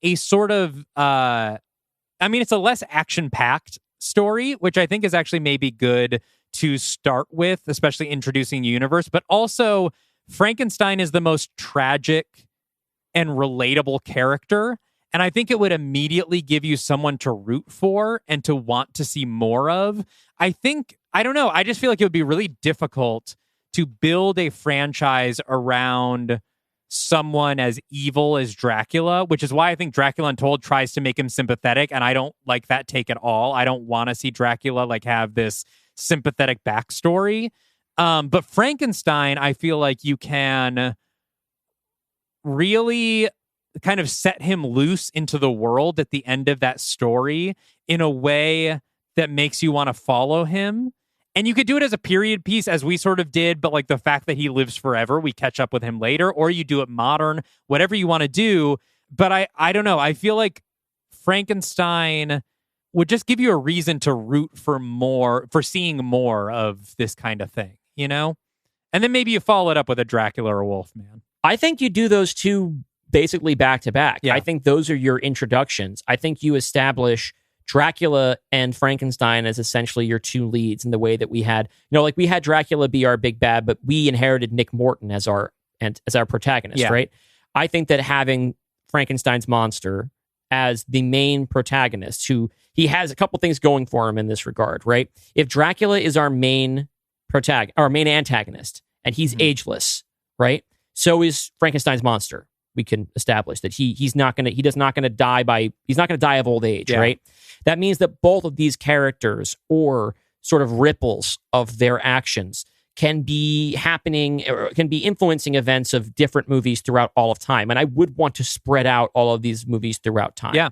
a sort of, it's a less action-packed story, which I think is actually maybe good to start with, especially introducing the universe. But also, Frankenstein is the most tragic and relatable character. And I think it would immediately give you someone to root for and to want to see more of. I don't know. I just feel like it would be really difficult to build a franchise around someone as evil as Dracula, which is why I think Dracula Untold tries to make him sympathetic. And I don't like that take at all. I don't want to see Dracula like have this sympathetic backstory. But Frankenstein, I feel like you can really kind of set him loose into the world at the end of that story in a way that makes you want to follow him. And you could do it as a period piece, as we sort of did, but like the fact that he lives forever, we catch up with him later, or you do it modern, whatever you want to do. But I don't know. I feel like Frankenstein would just give you a reason to root for seeing more of this kind of thing, And then maybe you follow it up with a Dracula or Wolfman. I think you do those two basically back to back. Yeah. I think those are your introductions. I think you establish Dracula and Frankenstein as essentially your two leads in the way that we had, we had Dracula be our big bad, but we inherited Nick Morton as our protagonist, right? I think that having Frankenstein's monster as the main protagonist, who he has a couple things going for him in this regard, right? If Dracula is our main antagonist and he's ageless, right? So is Frankenstein's monster. We can establish that he's not going to die of old age, right? That means that both of these characters, or sort of ripples of their actions, can be happening or can be influencing events of different movies throughout all of time. And I would want to spread out all of these movies throughout time. Yeah.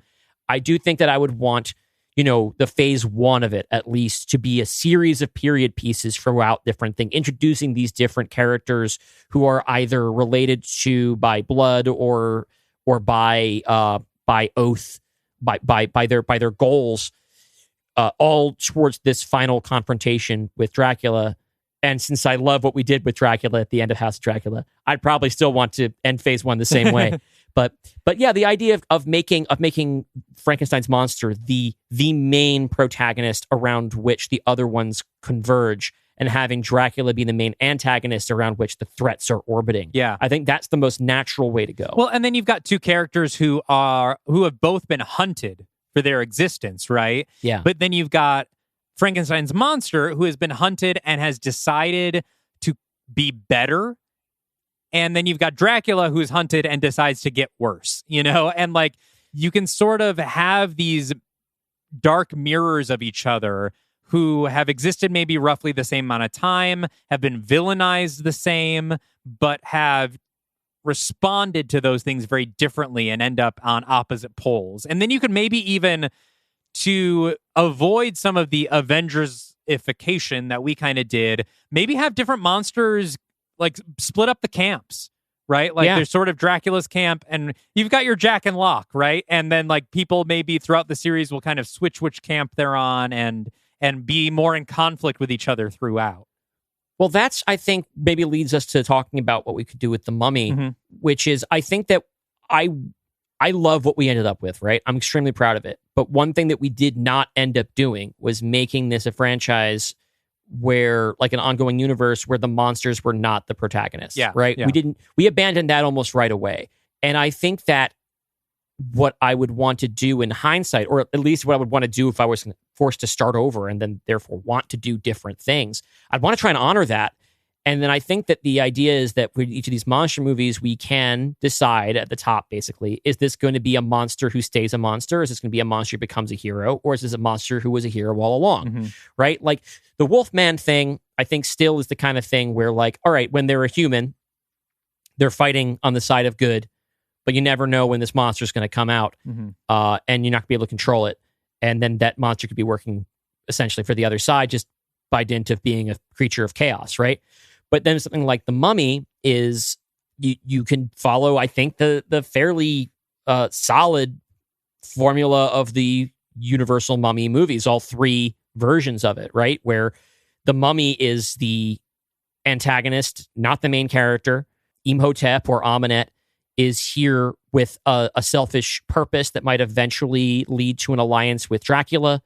I do think that I would want, the phase one of it, at least, to be a series of period pieces throughout different things, introducing these different characters who are either related to by blood or by oath, by their goals, all towards this final confrontation with Dracula. And since I love what we did with Dracula at the end of House of Dracula, I'd probably still want to end phase one the same way. But yeah, the idea of making Frankenstein's monster the main protagonist around which the other ones converge, and having Dracula be the main antagonist around which the threats are orbiting. Yeah. I think that's the most natural way to go. Well, and then you've got two characters who have both been hunted for their existence, right? Yeah. But then you've got Frankenstein's monster who has been hunted and has decided to be better. And then you've got Dracula who's hunted and decides to get worse, And like, you can sort of have these dark mirrors of each other who have existed maybe roughly the same amount of time, have been villainized the same, but have responded to those things very differently and end up on opposite poles. And then you could maybe even, to avoid some of the Avengers-ification that we kind of did, maybe have different monsters like split up the camps, right? Like there's sort of Dracula's camp and you've got your Jack and Locke, right? And then like people maybe throughout the series will kind of switch which camp they're on and be more in conflict with each other throughout. Well, that's, I think, maybe leads us to talking about what we could do with The Mummy, which is, I think that I love what we ended up with, right? I'm extremely proud of it. But one thing that we did not end up doing was making this a franchise where, like an ongoing universe where the monsters were not the protagonists, right? Yeah. We abandoned that almost right away. And I think that what I would want to do in hindsight, or at least what I would want to do if I was forced to start over and then therefore want to do different things, I'd want to try and honor that. And then I think that the idea is that with each of these monster movies, we can decide at the top, basically, is this going to be a monster who stays a monster? Is this going to be a monster who becomes a hero? Or is this a monster who was a hero all along? Right? Like the Wolfman thing, I think still is the kind of thing where, like, all right, when they're a human, they're fighting on the side of good, but you never know when this monster is going to come out, and you're not going to be able to control it. And then that monster could be working essentially for the other side just by dint of being a creature of chaos, right? But then something like The Mummy is, you can follow, I think, the fairly solid formula of the Universal Mummy movies, all three versions of it, right? Where the Mummy is the antagonist, not the main character. Imhotep or Amenet is here with a selfish purpose that might eventually lead to an alliance with Dracula,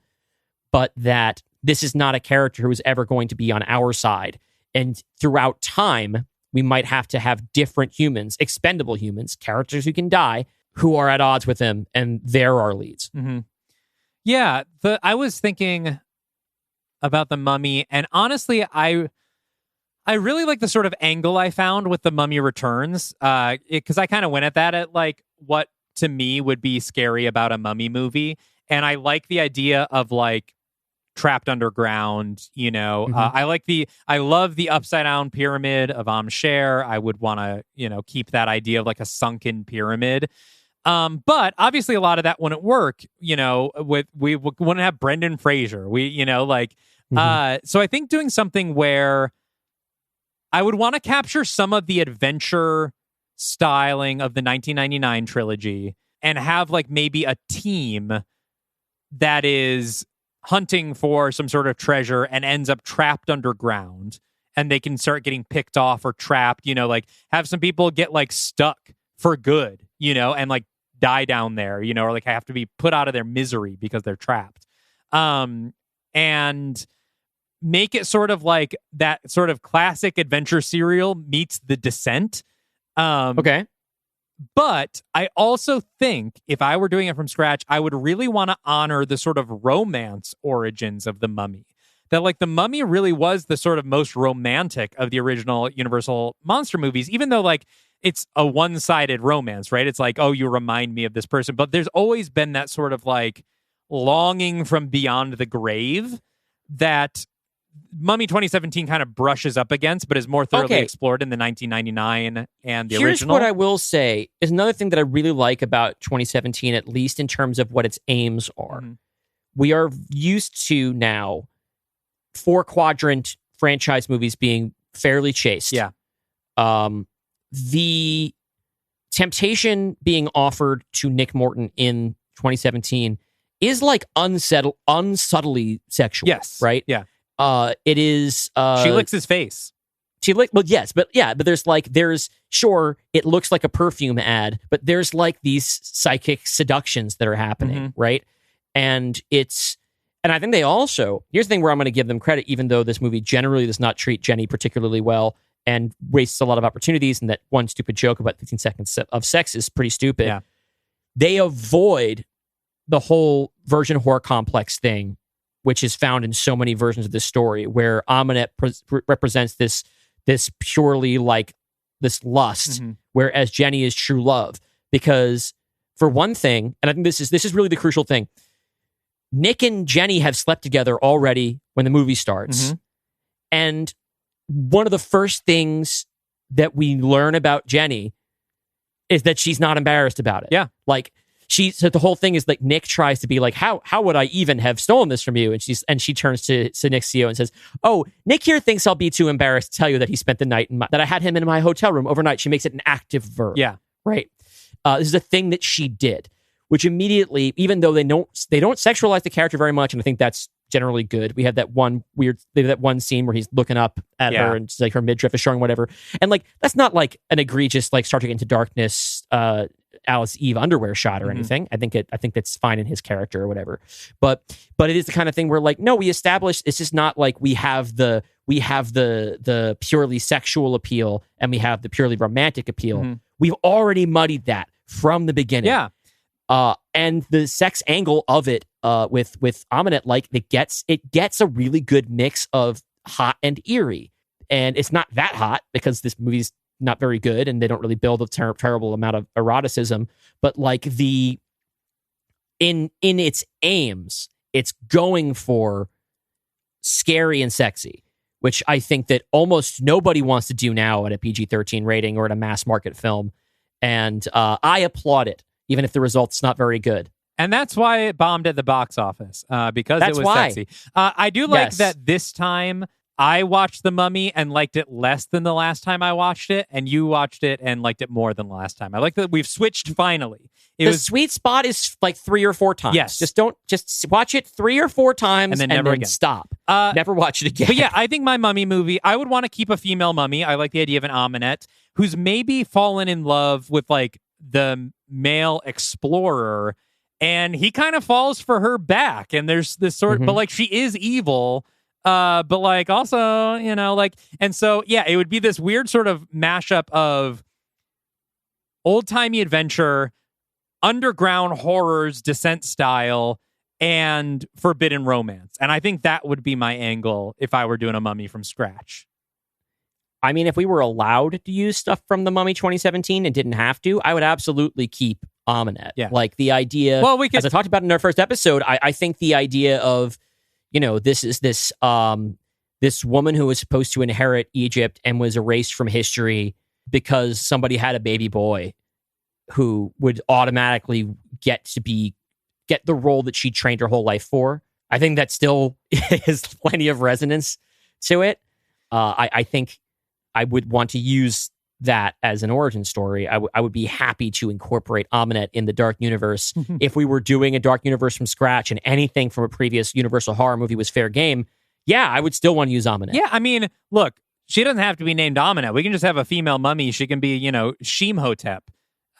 but that this is not a character who is ever going to be on our side. And throughout time, we might have to have different humans, expendable humans, characters who can die, who are at odds with him, and they're our leads. Yeah, I was thinking about The Mummy, and honestly, I really like the sort of angle I found with The Mummy Returns, because I kind of went at that at like what to me would be scary about a mummy movie, and I like the idea of like trapped underground, you know. I love the upside down pyramid of Am-Sher. I would want to, you know, keep that idea of like a sunken pyramid. But obviously a lot of that wouldn't work, you know, we wouldn't have Brendan Fraser. So I think doing something where I would want to capture some of the adventure styling of the 1999 trilogy and have like maybe a team that is hunting for some sort of treasure and ends up trapped underground, and they can start getting picked off or trapped, you know, like have some people get like stuck for good, you know, and like die down there, you know, or like have to be put out of their misery because they're trapped. And make it sort of like that sort of classic adventure serial meets The Descent. Okay. But I also think if I were doing it from scratch, I would really want to honor the sort of romance origins of The Mummy. That like The Mummy really was the sort of most romantic of the original Universal monster movies, even though like it's a one-sided romance, right? It's like, oh, you remind me of this person. But there's always been that sort of like longing from beyond the grave that Mummy 2017 kind of brushes up against, but is more thoroughly explored in the 1999 and the original. Here's what I will say is another thing that I really like about 2017, at least in terms of what its aims are. We are used to now 4-quadrant franchise movies being fairly chaste. Yeah. The temptation being offered to Nick Morton in 2017 is like unsubtly sexual. Yes. Right? Yeah. It is. She licks his face. Well, yes, but sure, it looks like a perfume ad, but there's like these psychic seductions that are happening, right? And I think they also, here's the thing where I'm going to give them credit, even though this movie generally does not treat Jenny particularly well and wastes a lot of opportunities, and that one stupid joke about 15 seconds of sex is pretty stupid. Yeah. They avoid the whole virgin whore complex thing, which is found in so many versions of this story, where Amenet represents this purely like this lust, whereas Jenny is true love. Because for one thing, and I think this is really the crucial thing, Nick and Jenny have slept together already when the movie starts. Mm-hmm. And one of the first things that we learn about Jenny is that she's not embarrassed about it. Yeah. Like, so the whole thing is like Nick tries to be like, how would I even have stolen this from you? And she turns to Nick CEO and says, oh, Nick here thinks I'll be too embarrassed to tell you that he spent the night that I had him in my hotel room overnight. She makes it an active verb. Yeah. Right. This is a thing that she did, which immediately, even though they don't sexualize the character very much, and I think that's generally good. We have that one scene where he's looking up at her and like her midriff is showing whatever. And like, that's not like an egregious, like Star Trek Into Darkness, Alice Eve underwear shot or anything. I think that's fine in his character or whatever. But it is the kind of thing where like, no, we established it's just not like we have the purely sexual appeal and we have the purely romantic appeal. Mm-hmm. We've already muddied that from the beginning. Yeah. And the sex angle of it with Aminet, like it gets a really good mix of hot and eerie. And it's not that hot because this movie's not very good and they don't really build a terrible amount of eroticism. But like in its aims, it's going for scary and sexy, which I think that almost nobody wants to do now at a PG-13 rating or at a mass market film. And I applaud it, even if the result's not very good. And that's why it bombed at the box office, because it was sexy. I do like that this time I watched The Mummy and liked it less than the last time I watched it, and you watched it and liked it more than the last time. I like that we've switched finally. The sweet spot is like 3 or 4 times. Yes. Just watch it 3 or 4 times and then stop. Never watch it again. But yeah, I think my mummy movie, I would want to keep a female mummy. I like the idea of an Aminet who's maybe fallen in love with like the male explorer, and he kind of falls for her back. And there's this sort but like she is evil. But like also, you know, like, and so yeah, it would be this weird sort of mashup of old-timey adventure, underground horrors, Descent style, and forbidden romance. And I think that would be my angle if I were doing a Mummy from scratch. I mean, if we were allowed to use stuff from The Mummy 2017 and didn't have to, I would absolutely keep Aminet. Yeah. Like the idea, well, we could, as I talked about in our first episode, I think the idea of, you know, this is this woman who was supposed to inherit Egypt and was erased from history because somebody had a baby boy who would automatically get the role that she trained her whole life for. I think that still has plenty of resonance to it. I think I would want to use that as an origin story. I would be happy to incorporate Aminet in the Dark Universe. If we were doing a Dark Universe from scratch and anything from a previous Universal horror movie was fair game, yeah, I would still want to use Aminet. Yeah, I mean, look, she doesn't have to be named Aminet. We can just have a female mummy. She can be, you know, Shemhotep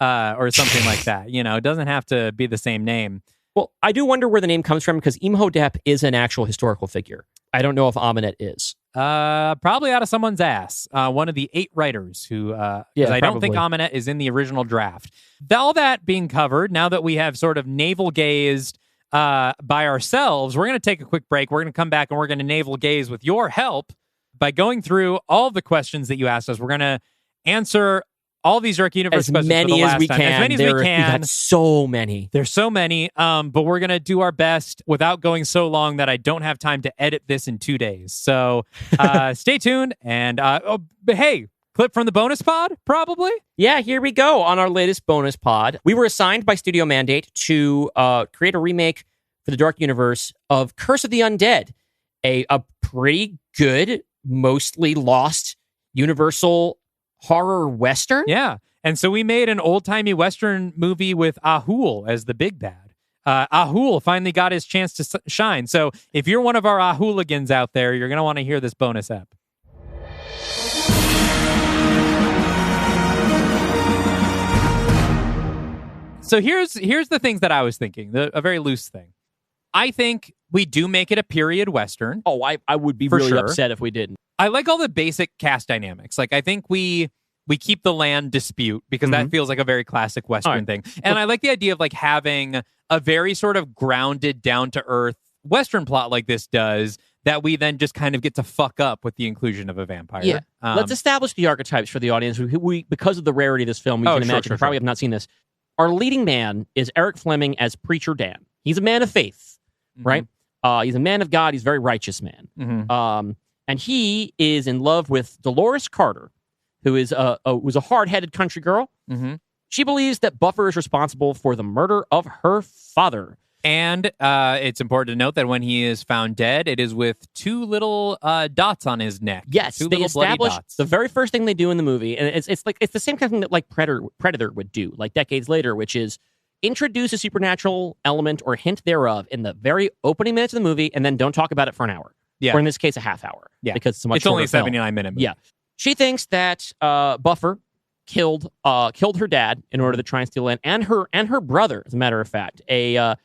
or something like that. You know, it doesn't have to be the same name. Well, I do wonder where the name comes from because Imhotep is an actual historical figure. I don't know if Aminet is. Probably out of someone's ass. One of the 8 writers who, I don't think Aminet is in the original draft. All that being covered, now that we have sort of navel gazed by ourselves, we're going to take a quick break. We're going to come back and we're going to navel gaze with your help by going through all the questions that you asked us. We're going to answer all these Dark Universe questions as many as we can. As many as we can. We've got so many. There's so many, but we're going to do our best without going so long that I don't have time to edit this in 2 days. So stay tuned. And hey, clip from the bonus pod, probably? Yeah, here we go on our latest bonus pod. We were assigned by Studio Mandate to create a remake for the Dark Universe of Curse of the Undead, a pretty good, mostly lost Universal horror western. Yeah. And so we made an old-timey western movie with Ahul as the big bad. Ahul finally got his chance to shine. So if you're one of our Ahuligans out there, you're going to want to hear this bonus ep. So here's the things that I was thinking, a very loose thing. I think we do make it a period western. Oh, I would be really upset if we didn't. I like all the basic cast dynamics. Like, I think we keep the land dispute because that feels like a very classic western thing. And I like the idea of like having a very sort of grounded, down-to-earth western plot like this does that we then just kind of get to fuck up with the inclusion of a vampire. Yeah. Let's establish the archetypes for the audience. We because of the rarity of this film, we can imagine probably have not seen this. Our leading man is Eric Fleming as Preacher Dan. He's a man of faith. right? He's a man of God. He's a very righteous man. And he is in love with Dolores Carter, who is was a hard-headed country girl. She believes that Buffer is responsible for the murder of her father. And it's important to note that when he is found dead, it is with 2 little dots on his neck. Yes, they establish the very first thing they do in the movie, and it's the same kind of thing that like Predator would do, like decades later, which is introduce a supernatural element or hint thereof in the very opening minutes of the movie, and then don't talk about it for an hour. Or in this case, a half hour. Because it's a much it's only a shorter 79-minute movie. Yeah, she thinks that Buffer killed her dad in order to try and steal land, and her brother, as a matter of fact, a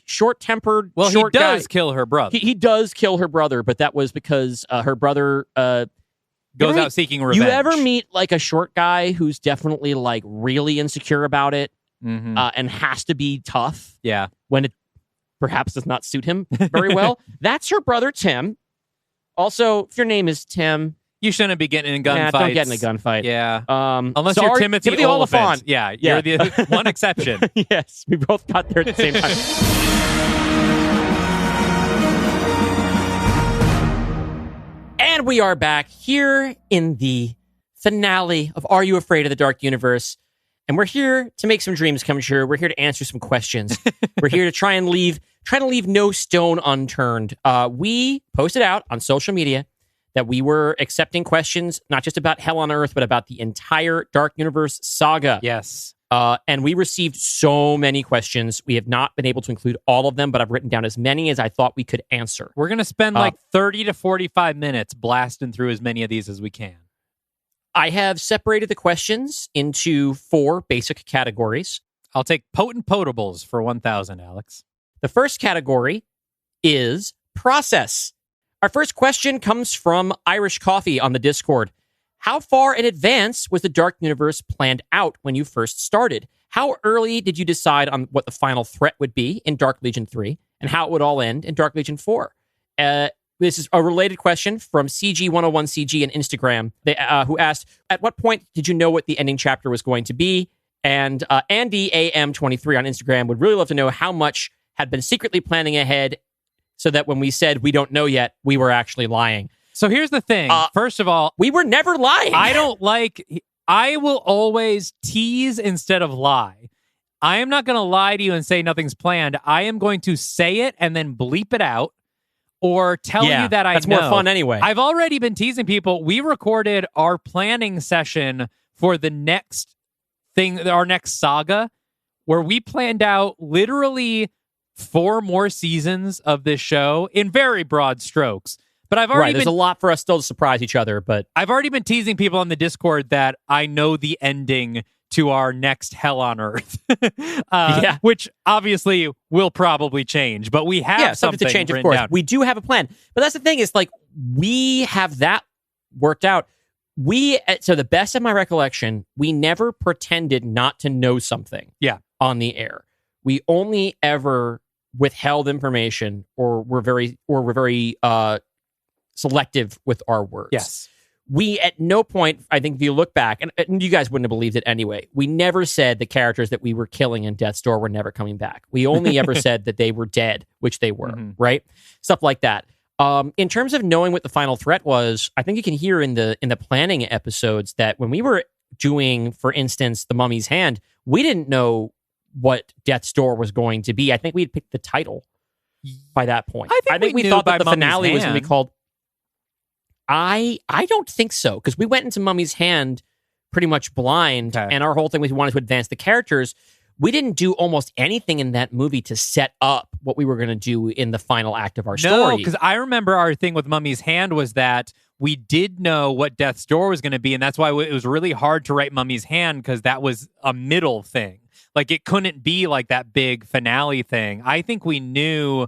short-tempered he does guy. kill her brother. He does kill her brother, but that was because her brother goes out seeking revenge. You ever meet like a short guy who's definitely like really insecure about it and has to be tough? Yeah, when it perhaps does not suit him very well. That's her brother Tim. Also, if your name is Tim, you shouldn't be getting in gunfights. Don't get in a gunfight. Yeah. Unless you're Timothy Oliphant. Yeah, you're the one exception. Yes, we both got there at the same time. And we are back here in the finale of Are You Afraid of the Dark Universe? And we're here to make some dreams come true. We're here to answer some questions. We're here to try to leave no stone unturned. We posted out on social media that we were accepting questions, not just about Hell on Earth, but about the entire Dark Universe saga. Yes. And we received so many questions. We have not been able to include all of them, but I've written down as many as I thought we could answer. We're going to spend like 30 to 45 minutes blasting through as many of these as we can. I have separated the questions into 4 basic categories. I'll take potent potables for 1,000, Alex. The first category is process. Our first question comes from Irish Coffee on the Discord. How far in advance was the Dark Universe planned out when you first started? How early did you decide on what the final threat would be in Dark Legion 3 and how it would all end in Dark Legion 4? This is a related question from CG101CG on Instagram, who asked, at what point did you know what the ending chapter was going to be? And Andy AM23 on Instagram would really love to know how much had been secretly planning ahead so that when we said we don't know yet, we were actually lying. So here's the thing. First of all, we were never lying. I will always tease instead of lie. I am not going to lie to you and say nothing's planned. I am going to say it and then bleep it out or tell you that I know. That's more fun anyway. I've already been teasing people. We recorded our planning session for the next thing, our next saga, where we planned out literally 4 more seasons of this show in very broad strokes. But I've already there's a lot for us still to surprise each other, but I've already been teasing people on the Discord that I know the ending to our next Hell on Earth, which obviously will probably change, but we have something to change, of course. Down. We do have a plan, but that's the thing is like we have that worked out. So the best of my recollection, we never pretended not to know something. On the air, we only ever withheld information or were very selective with our words. Yes. We, at no point, I think if you look back, and you guys wouldn't have believed it anyway, we never said the characters that we were killing in Death's Door were never coming back. We only ever said that they were dead, which they were, right? Stuff like that. In terms of knowing what the final threat was, I think you can hear in the planning episodes that when we were doing, for instance, The Mummy's Hand, we didn't know what Death's Door was going to be. I think we had picked the title by that point. I think we thought that the Mummy's finale was Hand. going to be called... I don't think so, because we went into Mummy's Hand pretty much blind, and our whole thing was we wanted to advance the characters. We didn't do almost anything in that movie to set up what we were going to do in the final act of our story. No, because I remember our thing with Mummy's Hand was that we did know what Death's Door was going to be, and that's why it was really hard to write Mummy's Hand, because that was a middle thing. Like, it couldn't be like that big finale thing. I think we knew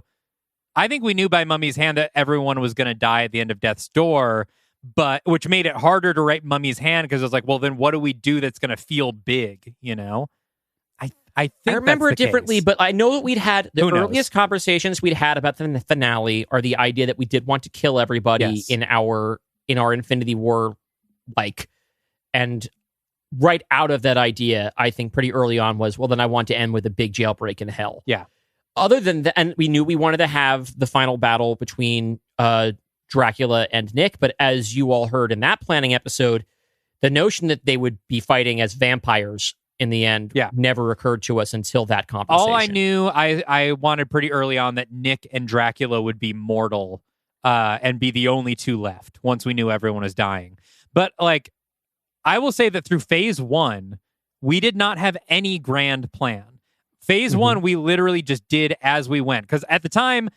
by Mummy's Hand that everyone was going to die at the end of Death's Door, but which made it harder to write Mummy's Hand, because it was like, well, then what do we do that's going to feel big, you know? I think I remember it differently, case. but I know that we'd had the Who knows? earliest conversations we'd had about the finale are the idea that we did want to kill everybody in our Infinity War, and right out of that idea, I think pretty early on was, well, then I want to end with a big jailbreak in hell. Yeah. other than that, and we knew we wanted to have the final battle between Dracula and Nick, but as you all heard in that planning episode, the notion that they would be fighting as vampires in the end never occurred to us until that conversation. All I knew, I wanted pretty early on that Nick and Dracula would be mortal and be the only two left once we knew everyone was dying. But like, I will say that through phase 1, we did not have any grand plan. Phase 1, we literally just did as we went. Because at the time,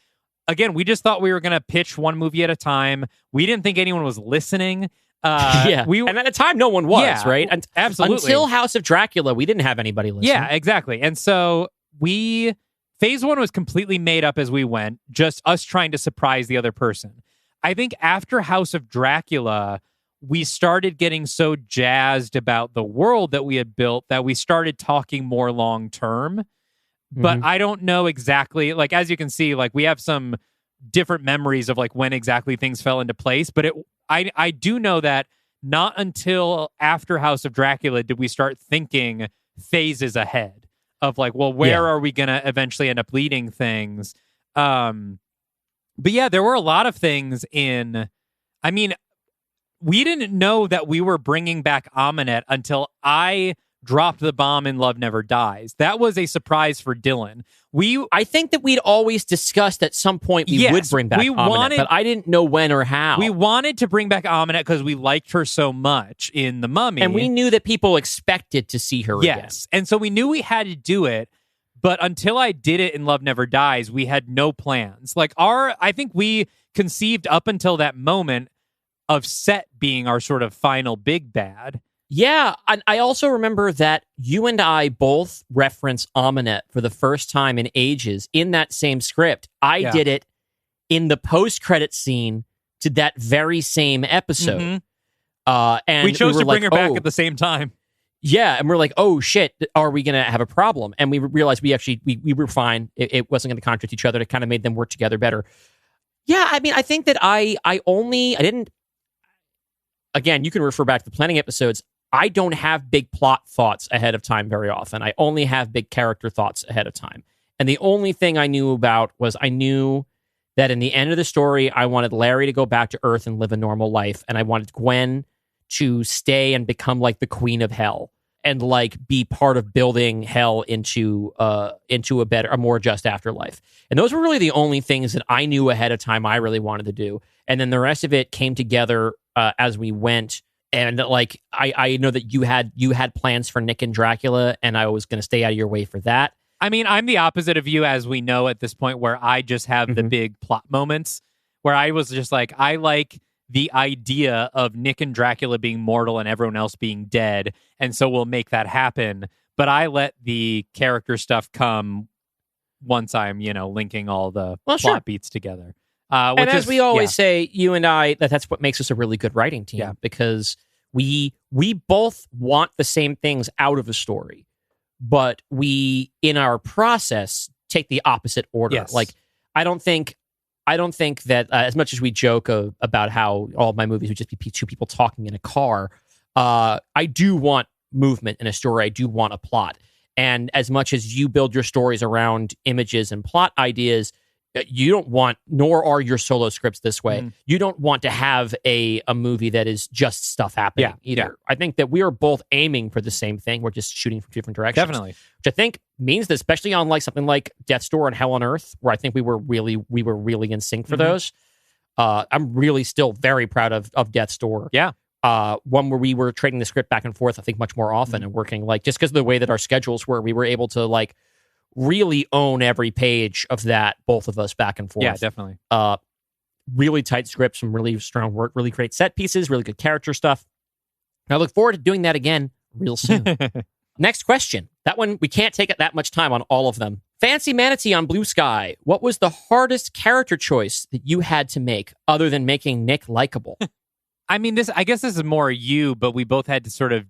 again, we just thought we were going to pitch one movie at a time. We didn't think anyone was listening. And at the time, no one was, right? Absolutely. Until House of Dracula, we didn't have anybody listening. Yeah, exactly. And so phase 1 was completely made up as we went, just us trying to surprise the other person. I think after House of Dracula, we started getting so jazzed about the world that we had built that we started talking more long term. But I don't know exactly, like, as you can see, like, we have some different memories of like when exactly things fell into place. But I do know that not until after House of Dracula did we start thinking phases ahead of like, well, where are we going to eventually end up leading things? But yeah, there were a lot of things we didn't know that we were bringing back Aminet until I dropped the bomb in Love Never Dies. That was a surprise for Dylan. I think that we'd always discussed at some point we would bring back Aminet, but I didn't know when or how. We wanted to bring back Aminet because we liked her so much in The Mummy. And we knew that people expected to see her again. Yes. And so we knew we had to do it, but until I did it in Love Never Dies, we had no plans. Like I think we conceived up until that moment of Set being our sort of final big bad. Yeah, and I also remember that you and I both reference Aminet for the first time in ages in that same script. I did it in the post-credit scene to that very same episode. And we chose to bring her back at the same time. Yeah, and we're like, oh shit, are we going to have a problem? And we realized we were fine. It wasn't going to contradict each other. It kind of made them work together better. Yeah, I mean, I think that I didn't, again, you can refer back to the planning episodes. I don't have big plot thoughts ahead of time very often. I only have big character thoughts ahead of time. And the only thing I knew about was I knew that in the end of the story, I wanted Larry to go back to Earth and live a normal life. And I wanted Gwen to stay and become like the queen of hell and like be part of building hell into a more just afterlife. And those were really the only things that I knew ahead of time I really wanted to do. And then the rest of it came together as we went. And like I know that you had plans for Nick and Dracula, and I was going to stay out of your way for that. I mean, I'm the opposite of you, as we know at this point, where I just have the big plot moments where I was just like, I like the idea of Nick and Dracula being mortal and everyone else being dead, and so we'll make that happen. But I let the character stuff come once I'm, linking all the plot beats together. And as we always say, you and I, that's what makes us a really good writing team, because we both want the same things out of a story, but we, in our process, take the opposite order. Yes. Like, I don't think that as much as we joke about how all of my movies would just be two people talking in a car, I do want movement in a story. I do want a plot. And as much as you build your stories around images and plot ideas, you don't want, nor are your solo scripts this way. You don't want to have a movie that is just stuff happening either. Yeah. I think that we are both aiming for the same thing. We're just shooting from different directions. Definitely. Which I think means that, especially on like something like Death's Door and Hell on Earth, where I think we were really in sync for those. I'm really still very proud of Death's Door. Yeah. One where we were trading the script back and forth, I think, much more often and working, like, just because of the way that our schedules were, we were able to like really own every page of that, both of us, back and forth. Yeah, definitely. Really tight scripts, some really strong work, really great set pieces, really good character stuff. I look forward to doing that again real soon. Next question. That one, we can't take it that much time on all of them. Fancy Manatee on Blue Sky. What was the hardest character choice that you had to make, other than making Nick likable? I mean, I guess this is more you, but we both had to sort of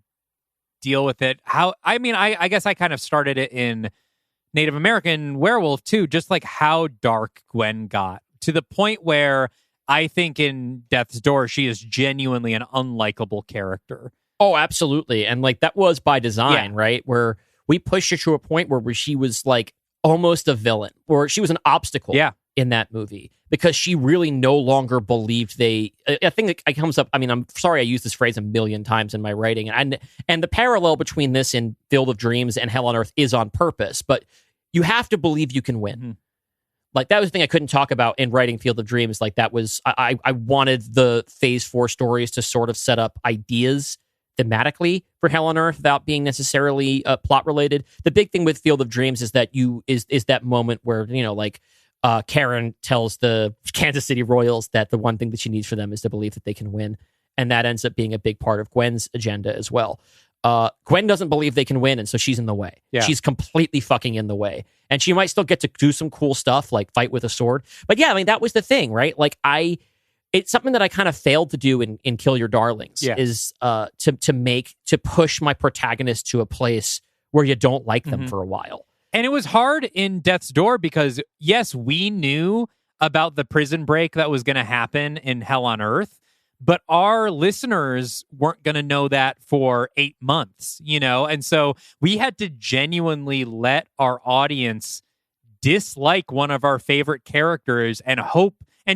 deal with it. I guess I kind of started it in Native American Werewolf too, just like how dark Gwen got, to the point where I think in Death's Door, she is genuinely an unlikable character. Oh, absolutely. And like that was by design, right? Where we pushed her to a point where she was like almost a villain, or she was an obstacle in that movie because she really no longer believed I think it comes up. I mean, I'm sorry I used this phrase a million times in my writing, and the parallel between this and Field of Dreams and Hell on Earth is on purpose, but you have to believe you can win. Mm-hmm. Like, that was the thing I couldn't talk about in writing Field of Dreams. Like, that was, I wanted the Phase 4 stories to sort of set up ideas thematically for Hell on Earth without being necessarily plot related. The big thing with Field of Dreams is that is that moment where, Karen tells the Kansas City Royals that the one thing that she needs for them is to believe that they can win. And that ends up being a big part of Gwen's agenda as well. Gwen doesn't believe they can win, and so she's in the way. Yeah. She's completely fucking in the way. And she might still get to do some cool stuff, like fight with a sword. But yeah, I mean, that was the thing, right? Like, it's something that I kind of failed to do in Kill Your Darlings, is to push my protagonist to a place where you don't like them for a while. And it was hard in Death's Door because, yes, we knew about the prison break that was going to happen in Hell on Earth, but our listeners weren't going to know that for 8 months, And so we had to genuinely let our audience dislike one of our favorite characters and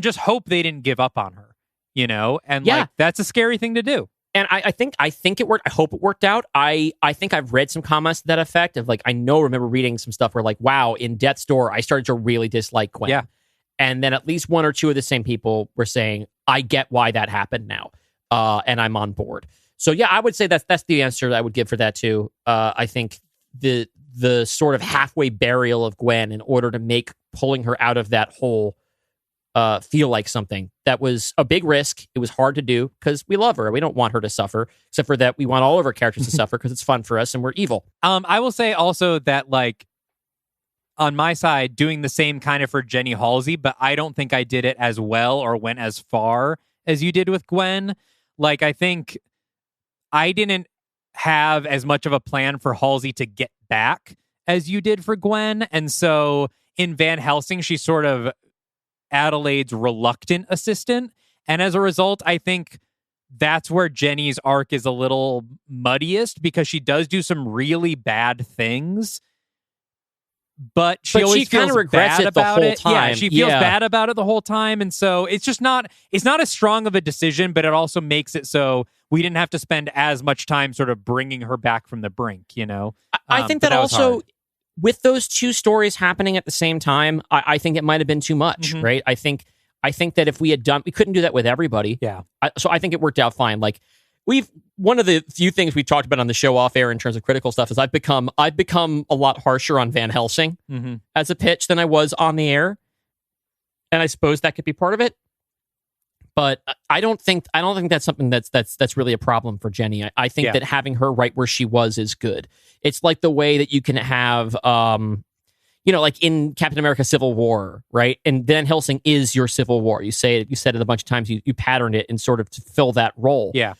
just hope they didn't give up on her, And like, that's a scary thing to do. And I think it worked. I hope it worked out. I think I've read some comments to that effect of like, remember reading some stuff where like, wow, in Death's Door, I started to really dislike Gwen. Yeah. And then at least one or two of the same people were saying, I get why that happened now. And I'm on board. So yeah, I would say that's the answer that I would give for that too. I think the sort of halfway burial of Gwen in order to make pulling her out of that hole feel like something that was a big risk. It was hard to do because we love her. We don't want her to suffer, except for that we want all of our characters to suffer because it's fun for us and we're evil. I will say also that, like, on my side, doing the same kind of for Jenny Halsey, but I don't think I did it as well or went as far as you did with Gwen. Like, I think I didn't have as much of a plan for Halsey to get back as you did for Gwen. And so in Van Helsing, she's sort of Adelaide's reluctant assistant. And as a result, I think that's where Jenny's arc is a little muddiest because she does do some really bad things. But she always feels bad about it. Yeah, she feels bad about it the whole time. And so it's just not as strong of a decision, but it also makes it so we didn't have to spend as much time sort of bringing her back from the brink, I think that also, with those two stories happening at the same time, I think it might have been too much, right? I think that if we couldn't do that with everybody. Yeah. So I think it worked out fine. Like, one of the few things we've talked about on the show off air in terms of critical stuff is I've become a lot harsher on Van Helsing as a pitch than I was on the air. And I suppose that could be part of it. But I don't think that's something that's really a problem for Jenny. I think that having her right where she was is good. It's like the way that you can have like in Captain America Civil War, right? And Van Helsing is your Civil War. You said it a bunch of times, you patterned it in sort of to fill that role. Yeah.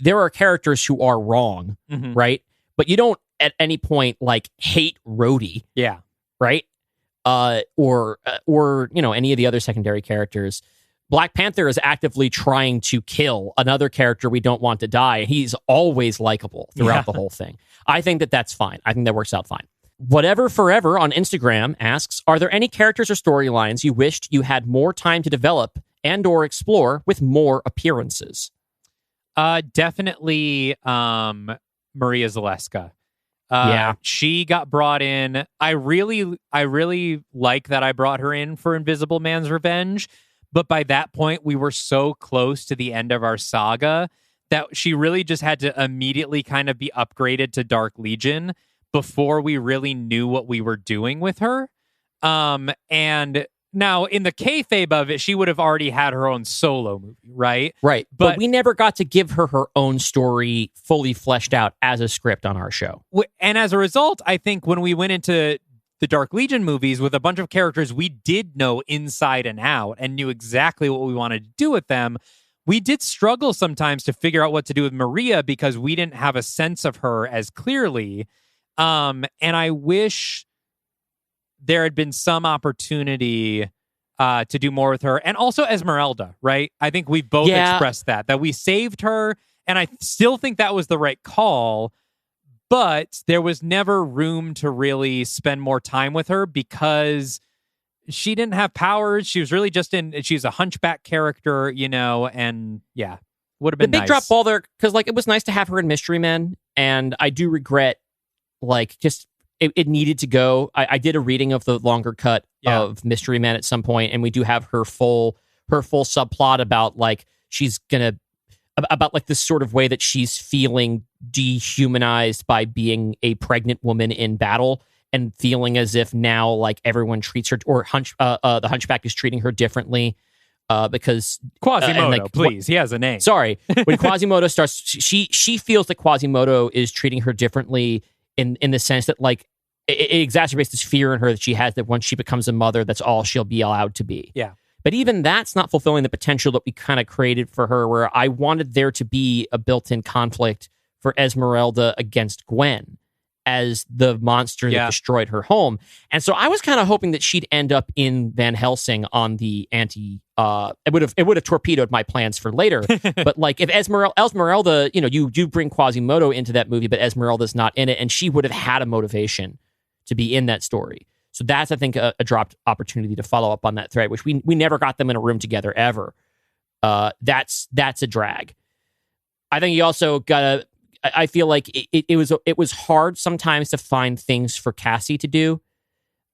There are characters who are wrong, right? But you don't at any point like hate Rhodey, right? Or any of the other secondary characters. Black Panther is actively trying to kill another character we don't want to die. He's always likable throughout the whole thing. I think that's fine. I think that works out fine. Whatever Forever on Instagram asks, are there any characters or storylines you wished you had more time to develop and or explore with more appearances? Definitely Maria Zaleska. She got brought in. I really like that I brought her in for Invisible Man's Revenge, but by that point we were so close to the end of our saga that she really just had to immediately kind of be upgraded to Dark Legion before we really knew what we were doing with her. And now, in the kayfabe of it, she would have already had her own solo movie, right? Right. But we never got to give her own story fully fleshed out as a script on our show. And as a result, I think when we went into the Dark Legion movies with a bunch of characters we did know inside and out and knew exactly what we wanted to do with them, we did struggle sometimes to figure out what to do with Maria because we didn't have a sense of her as clearly. And I wish there had been some opportunity to do more with her. And also Esmeralda, right? I think we both expressed that we saved her. And I still think that was the right call. But there was never room to really spend more time with her because she didn't have powers. She was really just she's a hunchback character, and yeah, would have been the big nice. drop ball there, because it was nice to have her in Mystery Men, and I do regret it needed to go. I did a reading of the longer cut of Mystery Men at some point, and we do have her full subplot about she's gonna about this sort of way that she's feeling dehumanized by being a pregnant woman in battle, and feeling as if now everyone treats her, or the hunchback is treating her differently because Quasimodo, please, he has a name. Sorry, when Quasimodo starts, she feels that Quasimodo is treating her differently in the sense that it exacerbates this fear in her that she has that once she becomes a mother, that's all she'll be allowed to be. Yeah. But even that's not fulfilling the potential that we kind of created for her, where I wanted there to be a built-in conflict for Esmeralda against Gwen as the monster that destroyed her home. And so I was kind of hoping that she'd end up in Van Helsing on the anti... it would have torpedoed my plans for later. But if Esmeralda, you do bring Quasimodo into that movie, but Esmeralda's not in it, and she would have had a motivation to be in that story. So that's, I think, a dropped opportunity to follow up on that thread, which we never got them in a room together ever. That's a drag. I think you also gotta. I feel like it was hard sometimes to find things for Cassie to do.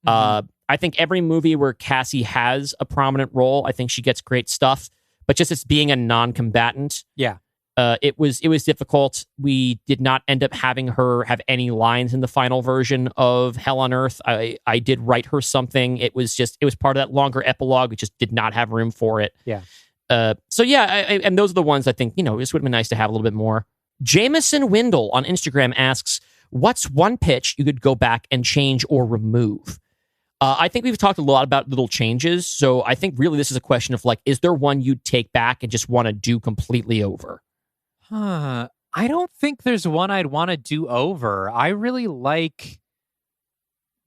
I think every movie where Cassie has a prominent role, I think she gets great stuff. But just as being a non-combatant, it was difficult. We did not end up having her have any lines in the final version of Hell on Earth. I did write her something. It was part of that longer epilogue. We just did not have room for it. Yeah. And those are the ones I think, this would have been nice to have a little bit more. Jameson Windle on Instagram asks, what's one pitch you could go back and change or remove? I think we've talked a lot about little changes. So I think really this is a question of is there one you'd take back and just want to do completely over? I don't think there's one I'd want to do over. I really like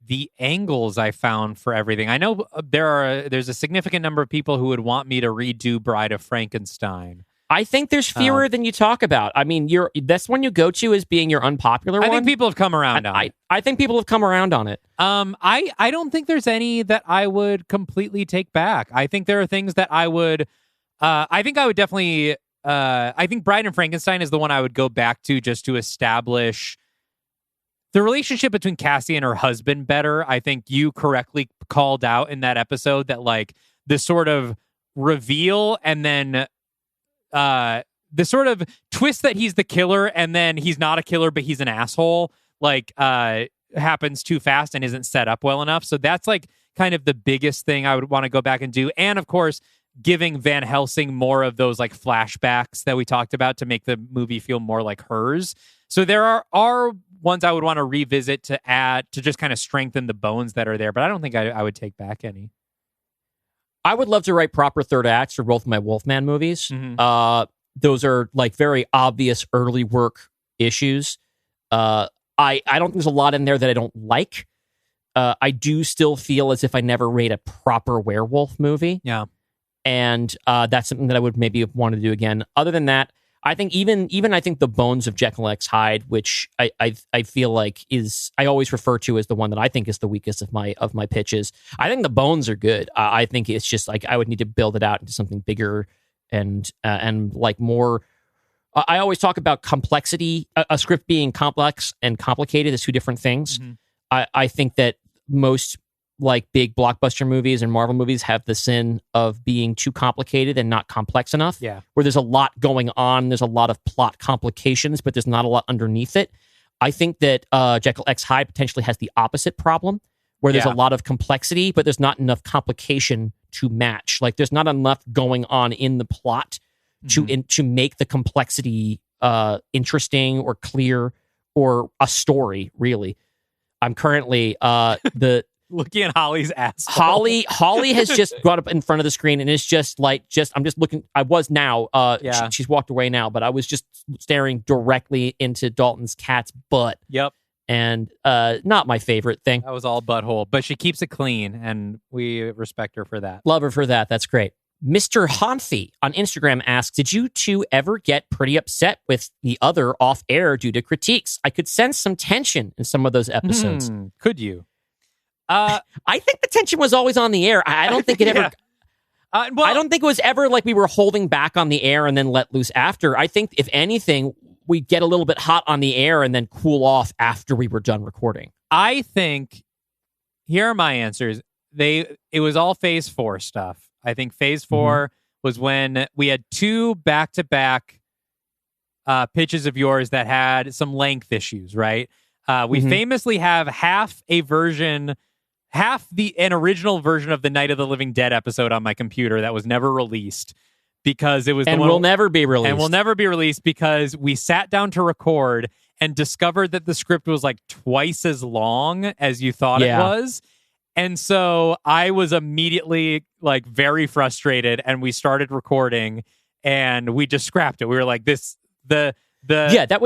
the angles I found for everything. I know there's a significant number of people who would want me to redo Bride of Frankenstein. I think there's fewer than you talk about. I mean, that's one you go to as being your unpopular one. I think people have come around on it. I think people have come around on it. I don't think there's any that I would completely take back. I think there are things that I would. I think I would definitely. I think Bride and Frankenstein is the one I would go back to just to establish the relationship between Cassie and her husband better. I think you correctly called out in that episode that the sort of reveal and then the sort of twist that he's the killer and then he's not a killer but he's an asshole happens too fast and isn't set up well enough. So that's kind of the biggest thing I would want to go back and do. And of course, giving Van Helsing more of those flashbacks that we talked about to make the movie feel more like hers. So there are ones I would want to revisit to add to just kind of strengthen the bones that are there, but I don't think I would take back any. I would love to write proper third acts for both my Wolfman movies. Mm-hmm. Those are very obvious early work issues. I don't think there's a lot in there that I don't like. I do still feel as if I never made a proper werewolf movie. Yeah. And that's something that I would maybe want to do again. Other than that, I think even I think the Bones of Jekyll X Hyde, which I feel like is I always refer to as the one that I think is the weakest of my pitches. I think the bones are good. I think it's just I would need to build it out into something bigger and more. I always talk about complexity. A script being complex and complicated is two different things. Mm-hmm. I think that most big blockbuster movies and Marvel movies have the sin of being too complicated and not complex enough. Yeah. Where there's a lot going on, there's a lot of plot complications, but there's not a lot underneath it. I think that Jekyll X Hyde potentially has the opposite problem, where there's a lot of complexity, but there's not enough complication to match. There's not enough going on in the plot to make the complexity interesting or clear or a story, really. I'm currently looking at Holly's ass. Holly has just got up in front of the screen and it's just I'm just looking. I was now. She's walked away now, but I was just staring directly into Dalton's cat's butt. Yep. And not my favorite thing. That was all butthole, but she keeps it clean, and we respect her for that. Love her for that. That's great. Mr. Honfi on Instagram asks, did you two ever get pretty upset with the other off air due to critiques? I could sense some tension in some of those episodes. Could you? I think the tension was always on the air. I don't think it ever... I don't think it was ever like we were holding back on the air and then let loose after. I think, if anything, we'd get a little bit hot on the air and then cool off after we were done recording. I think, here are my answers. It was all Phase 4 stuff. I think Phase 4 was when we had 2 back-to-back pitches of yours that had some length issues, right? We famously have an original version of the Night of the Living Dead episode on my computer that was never released because it was will never be released. And will never be released because we sat down to record and discovered that the script was like twice as long as you thought it was. And so I was immediately like very frustrated, and we started recording and we just scrapped it. We were like, that was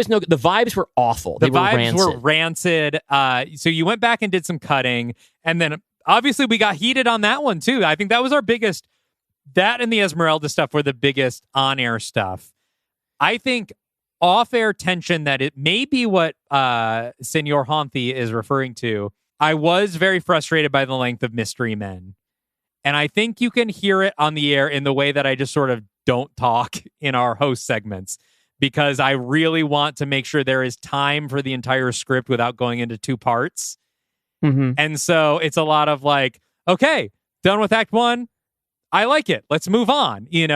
the vibes were awful. The vibes were rancid. So you went back and did some cutting, and then obviously we got heated on that one too. I think that was our biggest. That and the Esmeralda stuff were the biggest on-air stuff. I think off-air tension, that it may be what Senor Honthi is referring to. I was very frustrated by the length of Mystery Men, and I think you can hear it on the air in the way that I just sort of don't talk in our host segments, because I really want to make sure there is time for the entire script without going into 2 parts. And so it's a lot of like, okay, done with Act 1. I like it. Let's move on. We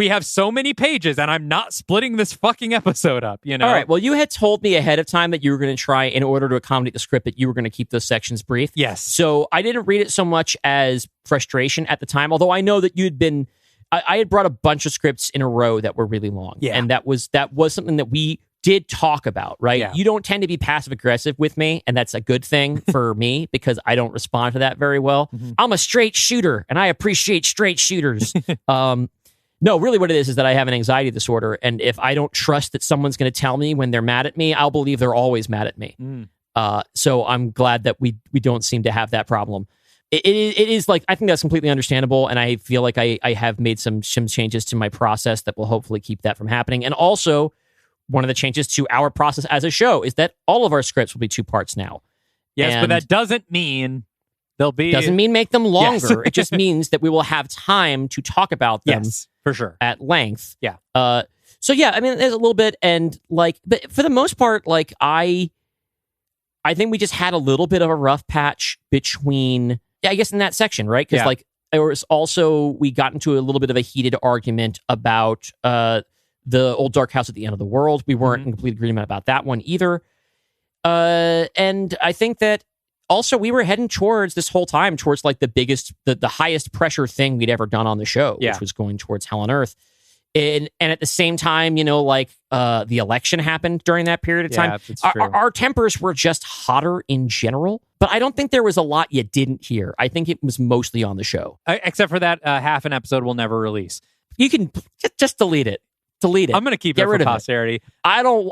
have so many pages, and I'm not splitting this fucking episode up, All right. Well, you had told me ahead of time that you were going to try, in order to accommodate the script, that you were going to keep those sections brief. Yes. So I didn't read it so much as frustration at the time, although I know that you'd been... I had brought a bunch of scripts in a row that were really long. Yeah. And that was something that we did talk about, right? Yeah. You don't tend to be passive aggressive with me, and that's a good thing for me because I don't respond to that very well. I'm a straight shooter, and I appreciate straight shooters. No, really what it is that I have an anxiety disorder, and if I don't trust that someone's going to tell me when they're mad at me, I'll believe they're always mad at me. So I'm glad that we don't seem to have that problem. It is like, I think that's completely understandable, and I feel like I have made some changes to my process that will hopefully keep that from happening. And also, one of the changes to our process as a show is that all of our scripts will be 2 parts now. Yes, but that doesn't mean they'll be... Doesn't mean make them longer. Yes. It just means that we will have time to talk about them. Yes, for sure. At length. Yeah. So yeah, I mean, there's a little bit, and like, but for the most part, like, I think we just had a little bit of a rough patch between... Yeah, I guess in that section, right? Because like, there was also, we got into a little bit of a heated argument about the old dark house at the end of the world. We weren't in complete agreement about that one either. And I think that also we were heading towards this whole time towards like the biggest, the highest pressure thing we'd ever done on the show, which was going towards Hell on Earth. And at the same time, the election happened during that period of time. Our tempers were just hotter in general, but I don't think there was a lot you didn't hear. I think it was mostly on the show. Except for that half an episode we'll never release. You can just delete it. Delete it. I'm going to keep it for posterity. I don't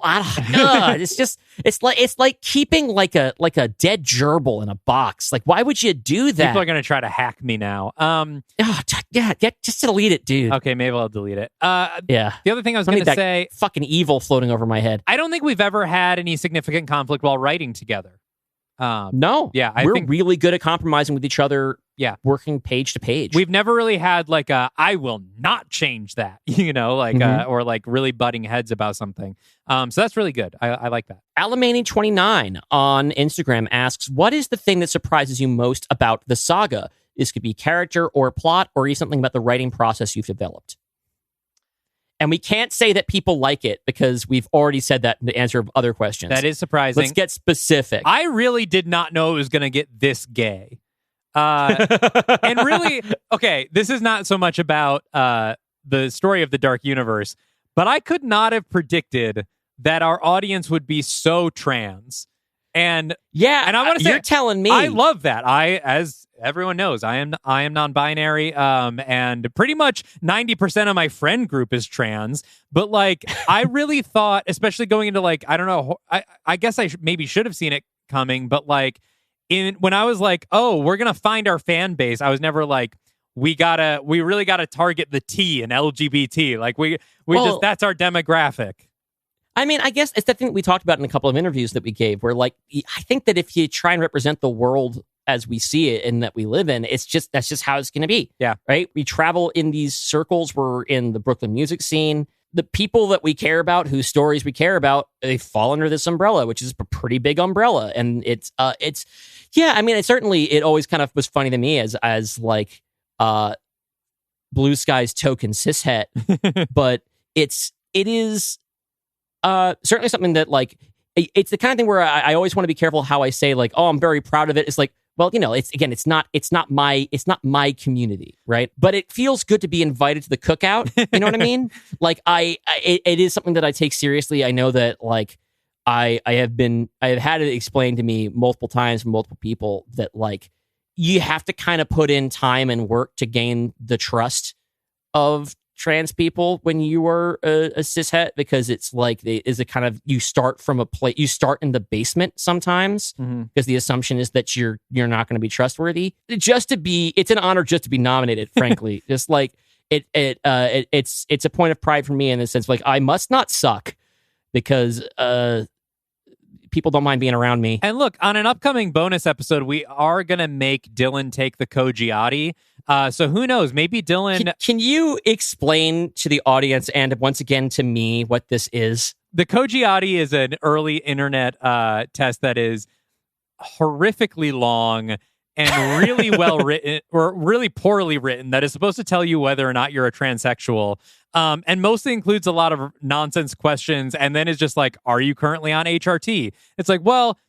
it's like keeping like a dead gerbil in a box. Like, why would you do that? People are going to try to hack me now. Just delete it, dude. Okay, maybe I'll delete it. The other thing I was going to say, fucking evil floating over my head. I don't think we've ever had any significant conflict while writing together. No. Yeah, we're really good at compromising with each other. Yeah. Working page to page. We've never really had like I will not change that, or like really butting heads about something. So that's really good. I like that. Alamani29 on Instagram asks, what is the thing that surprises you most about the saga? This could be character or plot or even something about the writing process you've developed. And we can't say that people like it because we've already said that in the answer of other questions. That is surprising. Let's get specific. I really did not know it was going to get this gay. And really, okay, this is not so much about the story of the Dark Universe, but I could not have predicted that our audience would be so trans. And yeah, and I want to say, you're telling me, I love that. As everyone knows, I am non-binary, and pretty much 90% of my friend group is trans. But like, I really thought, especially going into like, I don't know, I guess I maybe should have seen it coming, but like, when I was like, oh, we're gonna find our fan base, I was never like, we really gotta target the T in LGBT. Like that's our demographic. I mean, I guess it's that thing that we talked about in a couple of interviews that we gave, where like, I think that if you try and represent the world as we see it and that we live in, that's just how it's going to be. Yeah. Right. We travel in these circles. We're in the Brooklyn music scene. The people that we care about, whose stories we care about, they fall under this umbrella, which is a pretty big umbrella. And it's yeah, I mean, it always kind of was funny to me as like, Blue Sky's token cishet, but it is certainly something that like, it's the kind of thing where I always want to be careful how I say like, oh, I'm very proud of it. It's like, well, you know, it's not my community, right? But it feels good to be invited to the cookout. You know what I mean? Like it is something that I take seriously. I know that like I have had it explained to me multiple times from multiple people that like you have to kind of put in time and work to gain the trust of trans people when you are a cishet, because it's like you start from a place, you start in the basement sometimes, because the assumption is that you're not going to be trustworthy. It's an honor just to be nominated, frankly. Just like it's a point of pride for me in the sense like I must not suck because people don't mind being around me. And look, on an upcoming bonus episode, we are going to make Dylan take the Kojiati. So who knows? Maybe Dylan... Can you explain to the audience and once again to me what this is? The Kojiati is an early internet test that is horrifically long and really well written, or really poorly written, that is supposed to tell you whether or not you're a transsexual. And mostly includes a lot of nonsense questions, and then is just like, are you currently on HRT? It's like, well...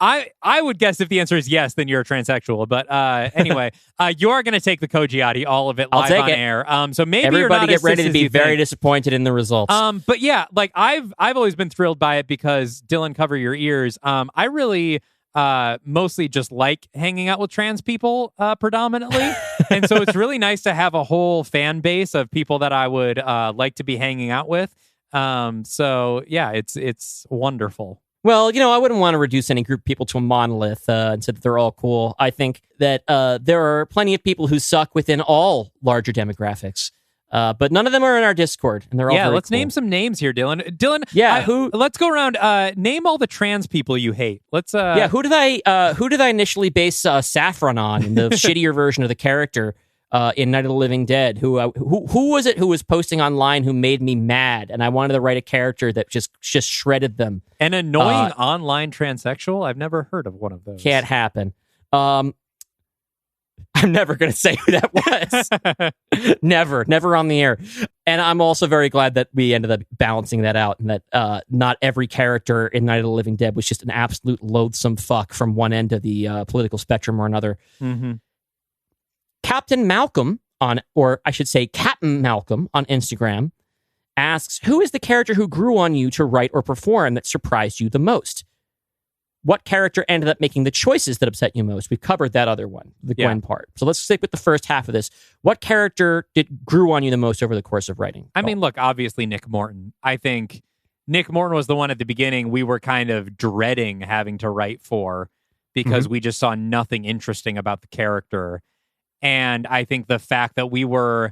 I would guess if the answer is yes, then you're a transsexual. But anyway, you are going to take the Kojiati, all of it, live on air. So maybe everybody get ready to be very disappointed in the results. But yeah, like I've always been thrilled by it because Dylan, cover your ears. I really mostly just like hanging out with trans people predominantly, and so it's really nice to have a whole fan base of people that I would like to be hanging out with. So yeah, it's wonderful. Well, you know, I wouldn't want to reduce any group of people to a monolith and say that they're all cool. I think that there are plenty of people who suck within all larger demographics, but none of them are in our Discord, and they're all very let's cool. name some names here, Dylan. Dylan, let's go around. Name all the trans people you hate. Let's. Who did I initially base Saffron on in the shittier version of the character? In Night of the Living Dead, who was it who was posting online who made me mad, and I wanted to write a character that just shredded them. An annoying online transsexual? I've never heard of one of those. Can't happen. I'm never going to say who that was. Never on the air. And I'm also very glad that we ended up balancing that out, and that not every character in Night of the Living Dead was just an absolute loathsome fuck from one end of the political spectrum or another. Mm-hmm. Captain Malcolm Captain Malcolm on Instagram asks, who is the character who grew on you to write or perform that surprised you the most? What character ended up making the choices that upset you most? We covered that other one, the Gwen part. So let's stick with the first half of this. What character grew on you the most over the course of writing? I mean, look, obviously Nick Morton. I think Nick Morton was the one at the beginning we were kind of dreading having to write for, because we just saw nothing interesting about the character. And I think the fact that we were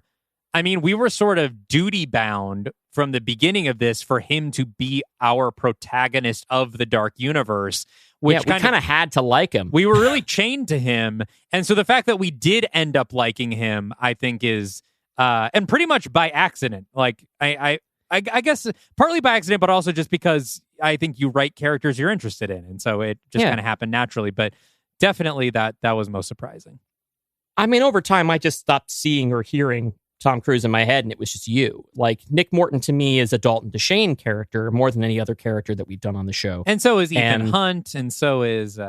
sort of duty bound from the beginning of this for him to be our protagonist of the Dark Universe, which we kind of had to like him. We were really chained to him. And so the fact that we did end up liking him, I think is, and pretty much by accident. Like, I guess partly by accident, but also just because I think you write characters you're interested in. And so it just kind of happened naturally. But definitely that was most surprising. I mean, over time, I just stopped seeing or hearing Tom Cruise in my head, and it was just you. Like, Nick Morton to me is a Dalton DeShane character more than any other character that we've done on the show. And so is Ethan Hunt, and so is...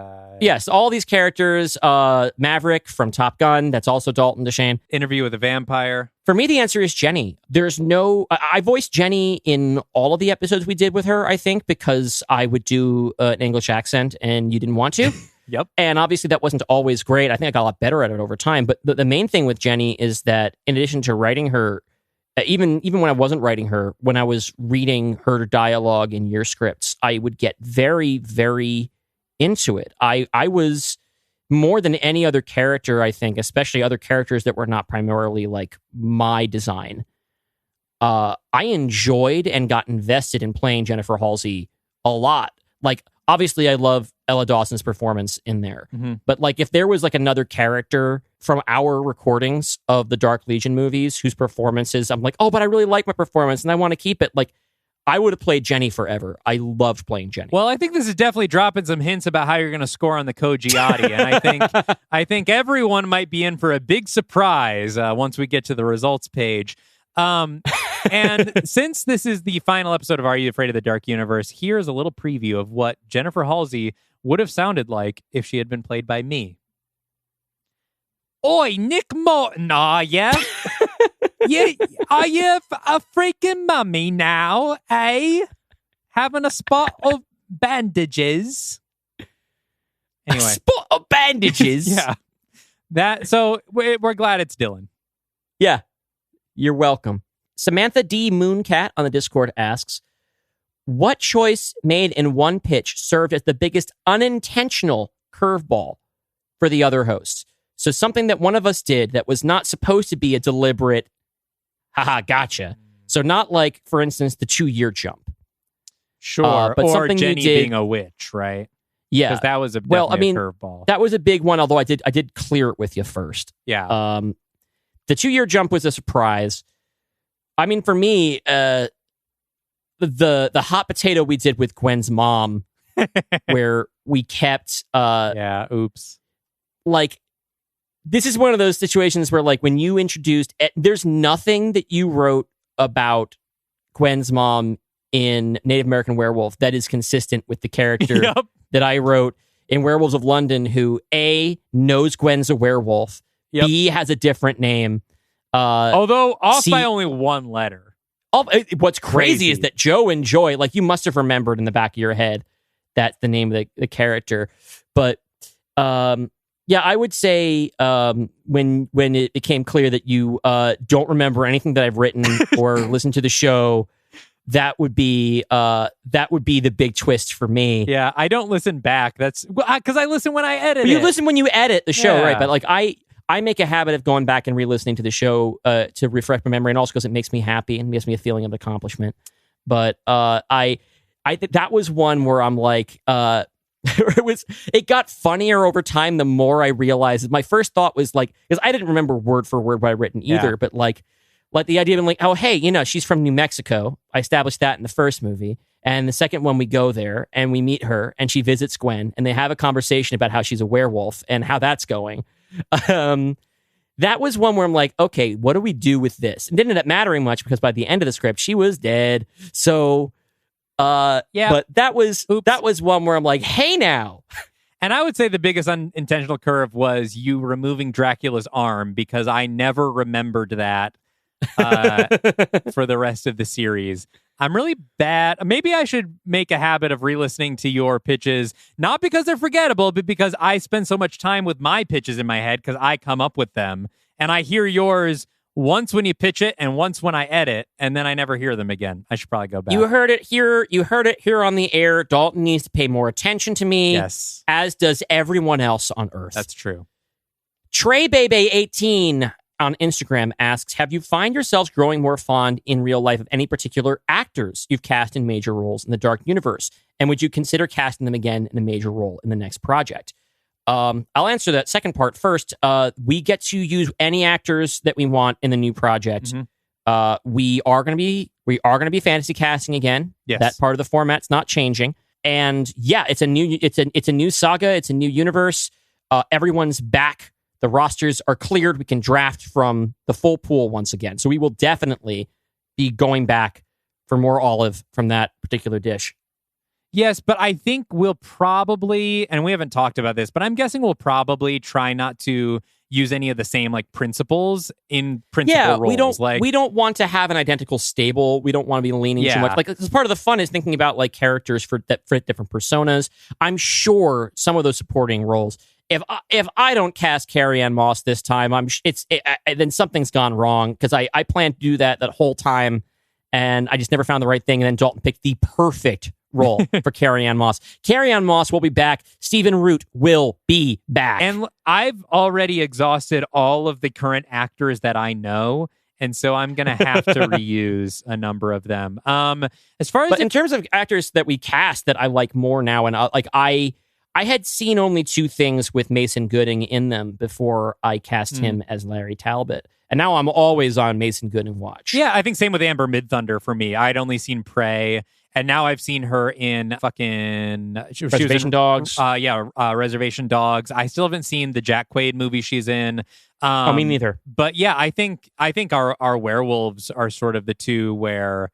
Yes, all these characters. Maverick from Top Gun, that's also Dalton DeShane. Interview with a Vampire. For me, the answer is Jenny. There's no... I voiced Jenny in all of the episodes we did with her, I think, because I would do an English accent, and you didn't want to. Yep. And obviously that wasn't always great. I think I got a lot better at it over time. But the main thing with Jenny is that in addition to writing her, even when I wasn't writing her, when I was reading her dialogue in your scripts, I would get very, very into it. more than any other character, I think, especially other characters that were not primarily like my design, I enjoyed and got invested in playing Jennifer Halsey a lot. Like, obviously, I love Ella Dawson's performance in there. Mm-hmm. But like, if there was like another character from our recordings of the Dark Legion movies whose performances I'm like, oh, but I really like my performance and I want to keep it. Like, I would have played Jenny forever. I loved playing Jenny. Well, I think this is definitely dropping some hints about how you're going to score on the Koji-Adi, and I think everyone might be in for a big surprise once we get to the results page. And since this is the final episode of Are You Afraid of the Dark Universe, here's a little preview of what Jennifer Halsey would have sounded like if she had been played by me. Oi, Nick Morton, are ya? Are you a freaking mummy now, eh? Having a spot of bandages. Anyway. A spot of bandages? Yeah. So we're glad it's Dylan. Yeah. You're welcome. Samantha D. Mooncat on the Discord asks, what choice made in one pitch served as the biggest unintentional curveball for the other hosts? So something that one of us did that was not supposed to be a deliberate, haha, gotcha. So not like, for instance, the 2-year jump. Sure, but or something Jenny you did, being a witch, right? Yeah. Because that was a curveball. That was a big one, although I did clear it with you first. Yeah. The 2-year jump was a surprise. I mean, for me, the hot potato we did with Gwen's mom, where we kept... oops. Like, this is one of those situations where, like, when you introduced... There's nothing that you wrote about Gwen's mom in Native American Werewolf that is consistent with the character that I wrote in Werewolves of London, who, A, knows Gwen's a werewolf, B, has a different name. Although off by only one letter. What's crazy is that Joe and Joy, like, you must have remembered in the back of your head that's the name of the character. But I would say when it became clear that you don't remember anything that I've written or listened to the show, that would be the big twist for me. Yeah, I don't listen back. That's because I listen when I edit. You listen when you edit the show, right? But like I make a habit of going back and re-listening to the show to refresh my memory, and also because it makes me happy and gives me a feeling of accomplishment. But I that was one where I'm like, it got funnier over time the more I realized. My first thought was like, because I didn't remember word for word what I'd written either, but like the idea of like, oh, hey, she's from New Mexico. I established that in the first movie. And the second one, we go there and we meet her and she visits Gwen and they have a conversation about how she's a werewolf and how that's going. That was one where I'm like, okay, what do we do with this? It didn't end up mattering much because by the end of the script, she was dead. So, but that was one where I'm like, hey now. And I would say the biggest unintentional curve was you removing Dracula's arm, because I never remembered that for the rest of the series. I'm really bad. Maybe I should make a habit of re-listening to your pitches, not because they're forgettable, but because I spend so much time with my pitches in my head because I come up with them. And I hear yours once when you pitch it and once when I edit, and then I never hear them again. I should probably go back. You heard it here on the air. Dalton needs to pay more attention to me. Yes. As does everyone else on Earth. That's true. Trey Bebe 18 on Instagram asks, have you find yourselves growing more fond in real life of any particular actors you've cast in major roles in the Dark Universe? And would you consider casting them again in a major role in the next project? I'll answer that second part first. We get to use any actors that we want in the new project. Mm-hmm. We are going to be fantasy casting again. Yes. That part of the format's not changing. And yeah, it's a new saga. It's a new universe. Everyone's back. The rosters are cleared. We can draft from the full pool once again. So we will definitely be going back for more olive from that particular dish. Yes, but I think we'll probably, and we haven't talked about this, but I'm guessing we'll probably try not to use any of the same like principles in principal roles. We don't want to have an identical stable. We don't want to be leaning too much. Like, because part of the fun is thinking about like characters that fit different personas. I'm sure some of those supporting roles, if I don't cast Carrie-Anne Moss this time, then something's gone wrong, because I planned to do that whole time, and I just never found the right thing. And then Dalton picked the perfect role for Carrie-Anne Moss. Carrie-Anne Moss will be back. Stephen Root will be back. And I've already exhausted all of the current actors that I know, and so I'm going to have to reuse a number of them. As far as in terms of actors that we cast that I like more now, and I had seen only 2 things with Mason Gooding in them before I cast him as Larry Talbot. And now I'm always on Mason Gooding watch. Yeah, I think same with Amber Midthunder for me. I'd only seen Prey, and now I've seen her in fucking Reservation Dogs. Reservation Dogs. I still haven't seen the Jack Quaid movie she's in. Me neither. But yeah, I think our werewolves are sort of the 2 where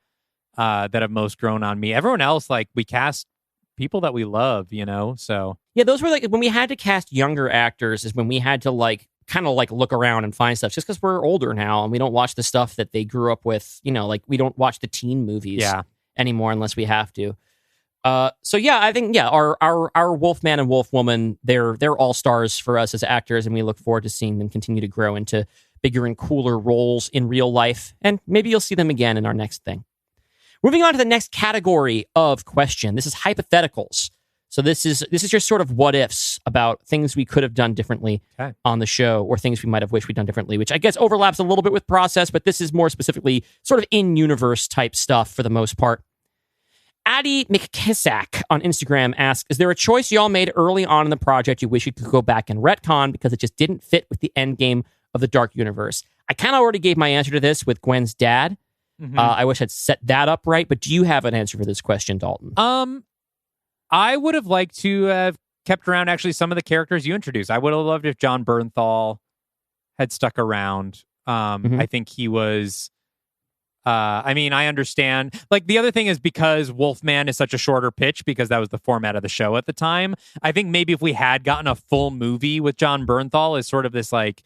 that have most grown on me. Everyone else, like, we cast people that we love, so yeah, those were like when we had to cast younger actors is when we had to kind of look around and find stuff, just because we're older now and we don't watch the stuff that they grew up with, we don't watch the teen movies anymore unless we have to. So yeah, I think our Wolfman and Wolfwoman, they're all stars for us as actors, and we look forward to seeing them continue to grow into bigger and cooler roles in real life, and maybe you'll see them again in our next thing. Moving on to the next category of question. This is hypotheticals. So this is just sort of what ifs about things we could have done differently on the show, or things we might have wished we'd done differently, which I guess overlaps a little bit with process, but this is more specifically sort of in-universe type stuff for the most part. Addie McKissack on Instagram asks, is there a choice y'all made early on in the project you wish you could go back and retcon because it just didn't fit with the end game of the Dark Universe? I kind of already gave my answer to this with Gwen's dad. I wish I'd set that up right, but do you have an answer for this question, Dalton? I would have liked to have kept around actually some of the characters you introduced. I would have loved if John Bernthal had stuck around. I think he was... I understand. Like, the other thing is because Wolfman is such a shorter pitch, because that was the format of the show at the time, I think maybe if we had gotten a full movie with John Bernthal as sort of this, like,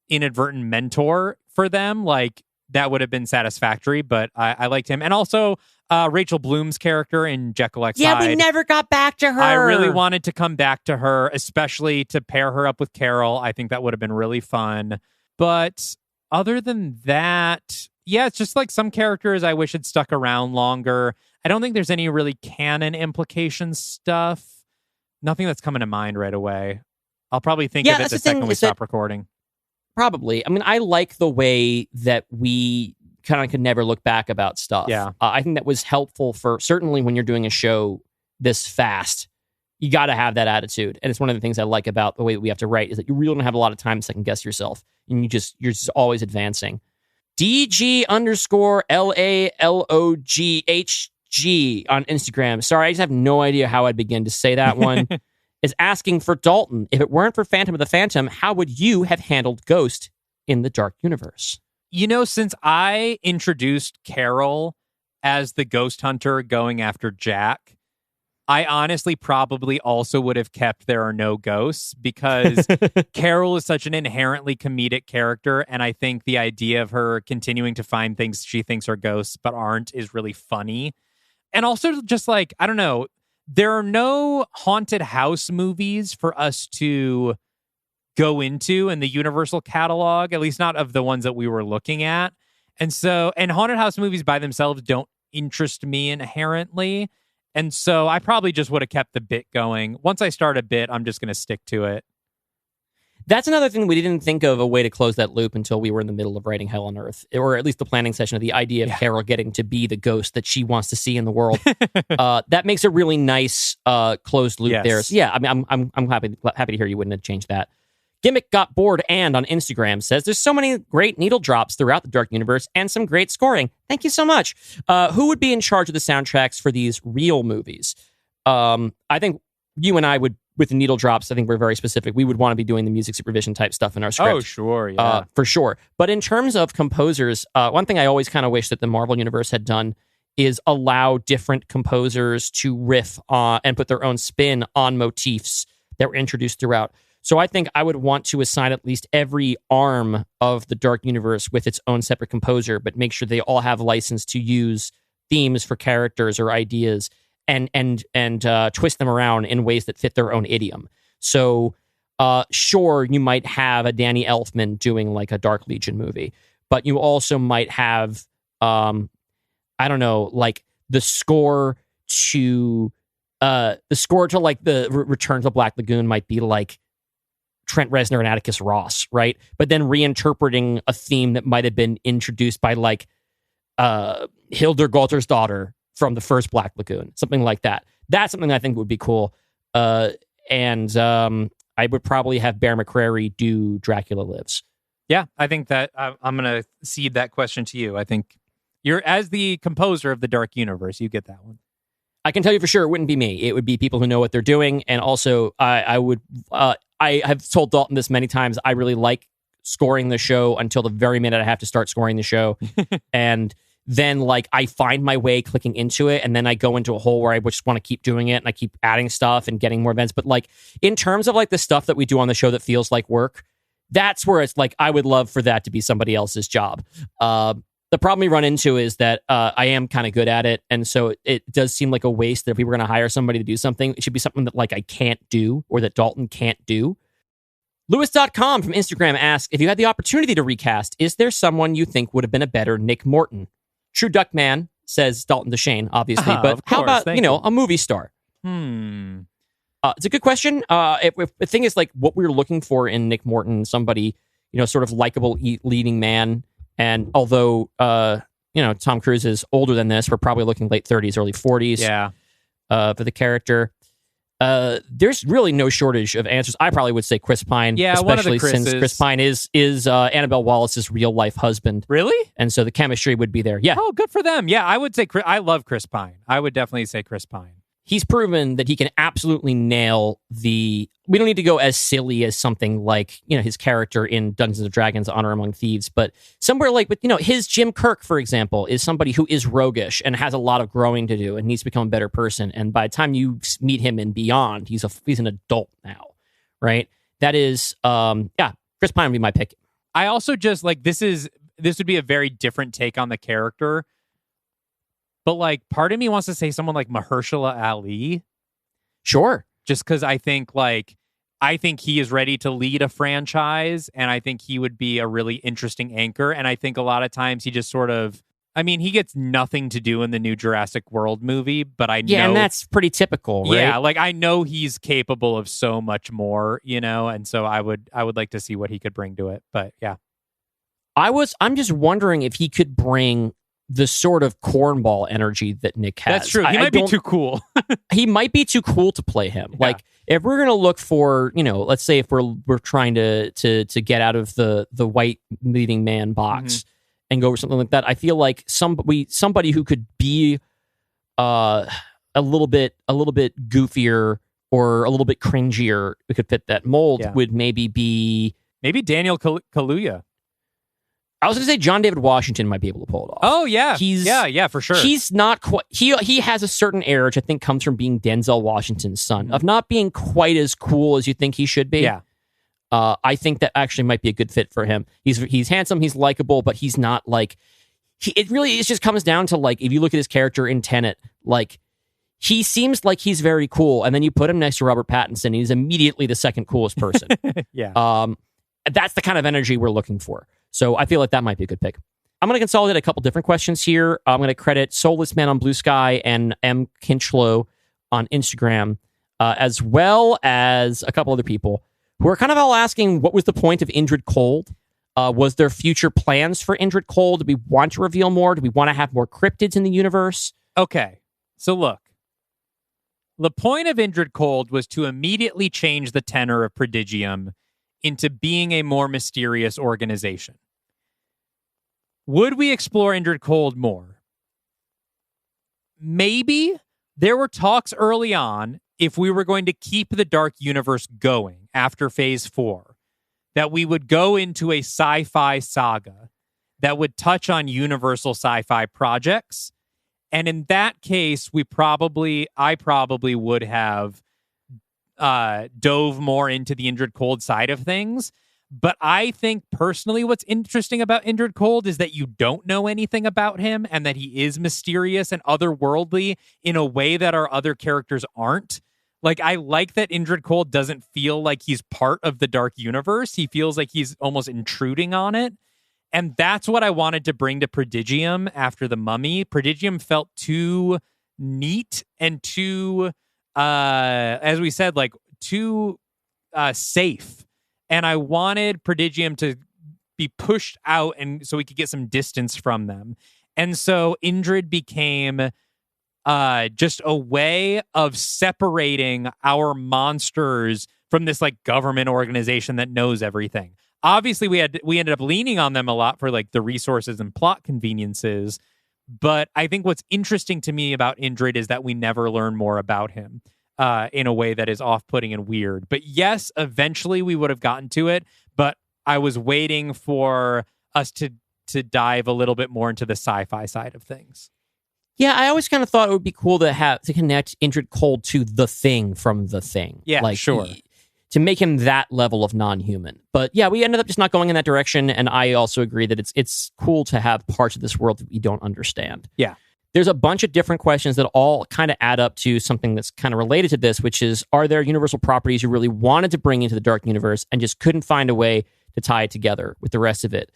inadvertent mentor for them, like, that would have been satisfactory, but I liked him. And also, Rachel Bloom's character in Jekyll X Hyde. Yeah, we never got back to her. I really wanted to come back to her, especially to pair her up with Carol. I think that would have been really fun. But other than that, yeah, it's just like some characters I wish had stuck around longer. I don't think there's any really canon implication stuff. Nothing that's coming to mind right away. I'll probably think of it the second we stop recording. Probably. I mean, I like the way that we kind of could never look back about stuff. Yeah. I think that was helpful for certainly when you're doing a show this fast. You got to have that attitude. And it's one of the things I like about the way that we have to write is that you really don't have a lot of time to second guess yourself. And you're just always advancing. DG_LALOGHG on Instagram. Sorry, I just have no idea how I'd begin to say that one. Is asking for Dalton, if it weren't for Phantom of the Phantom, how would you have handled Ghost in the Dark Universe? Since I introduced Carol as the ghost hunter going after Jack, I honestly probably also would have kept There Are No Ghosts, because Carol is such an inherently comedic character, and I think the idea of her continuing to find things she thinks are ghosts but aren't is really funny. And also just like, I don't know, there are no haunted house movies for us to go into in the Universal catalog, at least not of the ones that we were looking at. And haunted house movies by themselves don't interest me inherently. And so I probably just would have kept the bit going. Once I start a bit, I'm just going to stick to it. That's another thing we didn't think of a way to close that loop until we were in the middle of writing Hell on Earth, or at least the planning session of the idea of Carol getting to be the ghost that she wants to see in the world. That makes a really nice closed loop there. So yeah, I mean, I'm happy to hear you wouldn't have changed that. Gimmick got bored and on Instagram says there's so many great needle drops throughout the Dark Universe and some great scoring. Thank you so much. Who would be in charge of the soundtracks for these real movies? I think you and I would, with the needle drops, I think we're very specific. We would want to be doing the music supervision type stuff in our script. Oh, sure, yeah. For sure. But in terms of composers, one thing I always kind of wish that the Marvel Universe had done is allow different composers to riff and put their own spin on motifs that were introduced throughout. So I think I would want to assign at least every arm of the Dark Universe with its own separate composer, but make sure they all have license to use themes for characters or ideas and twist them around in ways that fit their own idiom. So sure, you might have a Danny Elfman doing like a Dark Legion movie, but you also might have, I don't know, like the score to the score to like the Return to the Black Lagoon might be like Trent Reznor and Atticus Ross, right? But then reinterpreting a theme that might have been introduced by like Hildur Galter's daughter from the first Black Lagoon, something like that. That's something I think would be cool. And I would probably have Bear McCreary do Dracula Lives. Yeah, I think that I'm going to cede that question to you. I think you're, as the composer of the Dark Universe, you get that one. I can tell you for sure it wouldn't be me. It would be people who know what they're doing. And also, I have told Dalton this many times. I really like scoring the show until the very minute I have to start scoring the show. And then like I find my way clicking into it, and then I go into a hole where I just want to keep doing it, and I keep adding stuff and getting more events. But like in terms of like the stuff that we do on the show that feels like work, that's where it's like I would love for that to be somebody else's job. The problem we run into is that I am kind of good at it, and so it does seem like a waste that if we were going to hire somebody to do something, it should be something that like I can't do or that Dalton can't do. Lewis.com from Instagram asks, if you had the opportunity to recast, is there someone you think would have been a better Nick Morton? True Duckman says Dalton DeShane, obviously, but how about, a movie star? It's a good question. The thing is, like, what we were looking for in Nick Morton, somebody, sort of likable leading man. And although, Tom Cruise is older than this, we're probably looking late 30s, early 40s for the character. There's really no shortage of answers. I probably would say Chris Pine, especially since Chris Pine is Annabelle Wallace's real life husband. Really? And so the chemistry would be there. Yeah. Oh, good for them. Yeah, I would say I love Chris Pine. I would definitely say Chris Pine. He's proven that he can absolutely nail we don't need to go as silly as something like, his character in Dungeons & Dragons Honor Among Thieves, but somewhere like, his Jim Kirk, for example, is somebody who is roguish and has a lot of growing to do and needs to become a better person. And by the time you meet him and beyond, he's an adult now, right? That is, Chris Pine would be my pick. I also just like, this would be a very different take on the character. But like, part of me wants to say someone like Mahershala Ali. Sure. Just because I think he is ready to lead a franchise, and I think he would be a really interesting anchor. And I think a lot of times he just sort of, he gets nothing to do in the new Jurassic World movie, but I know. Yeah, and that's pretty typical, right? Yeah, like I know he's capable of so much more, and so I would like to see what he could bring to it. But yeah. I'm just wondering if he could bring the sort of cornball energy that Nick has. That's true. He might be too cool. He might be too cool to play him. Yeah. Like if we're gonna look for, let's say if we're trying to get out of the white leading man box and go for something like that, I feel like somebody who could be a little bit goofier or a little bit cringier who could fit that mold would maybe be Daniel Kaluuya. I was going to say John David Washington might be able to pull it off. Oh, yeah. Yeah, for sure. He's not quite... He has a certain air, which I think comes from being Denzel Washington's son, of not being quite as cool as you think he should be. Yeah. I think that actually might be a good fit for him. He's handsome, he's likable, but he's not like... It just comes down to, like, if you look at his character in Tenet, like, he seems like he's very cool, and then you put him next to Robert Pattinson, and he's immediately the second coolest person. Yeah. That's the kind of energy we're looking for. So I feel like that might be a good pick. I'm going to consolidate a couple different questions here. I'm going to credit Soulless Man on Blue Sky and M. Kinchlow on Instagram, as well as a couple other people who are kind of all asking, what was the point of Indrid Cold? Was there future plans for Indrid Cold? Do we want to reveal more? Do we want to have more cryptids in the universe? Okay, so look. The point of Indrid Cold was to immediately change the tenor of Prodigium into being a more mysterious organization. Would we explore Indrid Cold more? Maybe. There were talks early on, if we were going to keep the Dark Universe going after Phase 4, that we would go into a sci-fi saga that would touch on universal sci-fi projects. And in that case, I probably would have dove more into the Indrid Cold side of things. But I think personally what's interesting about Indrid Cold is that you don't know anything about him and that he is mysterious and otherworldly in a way that our other characters aren't. Like, I like that Indrid Cold doesn't feel like he's part of the Dark Universe. He feels like he's almost intruding on it. And that's what I wanted to bring to Prodigium after The Mummy. Prodigium felt too neat and too, as we said, like too safe. And I wanted Prodigium to be pushed out and so we could get some distance from them. And so Indrid became just a way of separating our monsters from this like government organization that knows everything. Obviously, we ended up leaning on them a lot for like the resources and plot conveniences. But I think what's interesting to me about Indrid is that we never learn more about him in a way that is off-putting and weird. But yes, eventually we would have gotten to it. But I was waiting for us to dive a little bit more into the sci-fi side of things. Yeah, I always kind of thought it would be cool to connect Indrid Cold to the Thing from the Thing. Yeah, like, sure. To make him that level of non-human. But yeah, we ended up just not going in that direction, and I also agree that it's cool to have parts of this world that we don't understand. Yeah. There's a bunch of different questions that all kind of add up to something that's kind of related to this, which is, are there universal properties you really wanted to bring into the Dark Universe and just couldn't find a way to tie it together with the rest of it?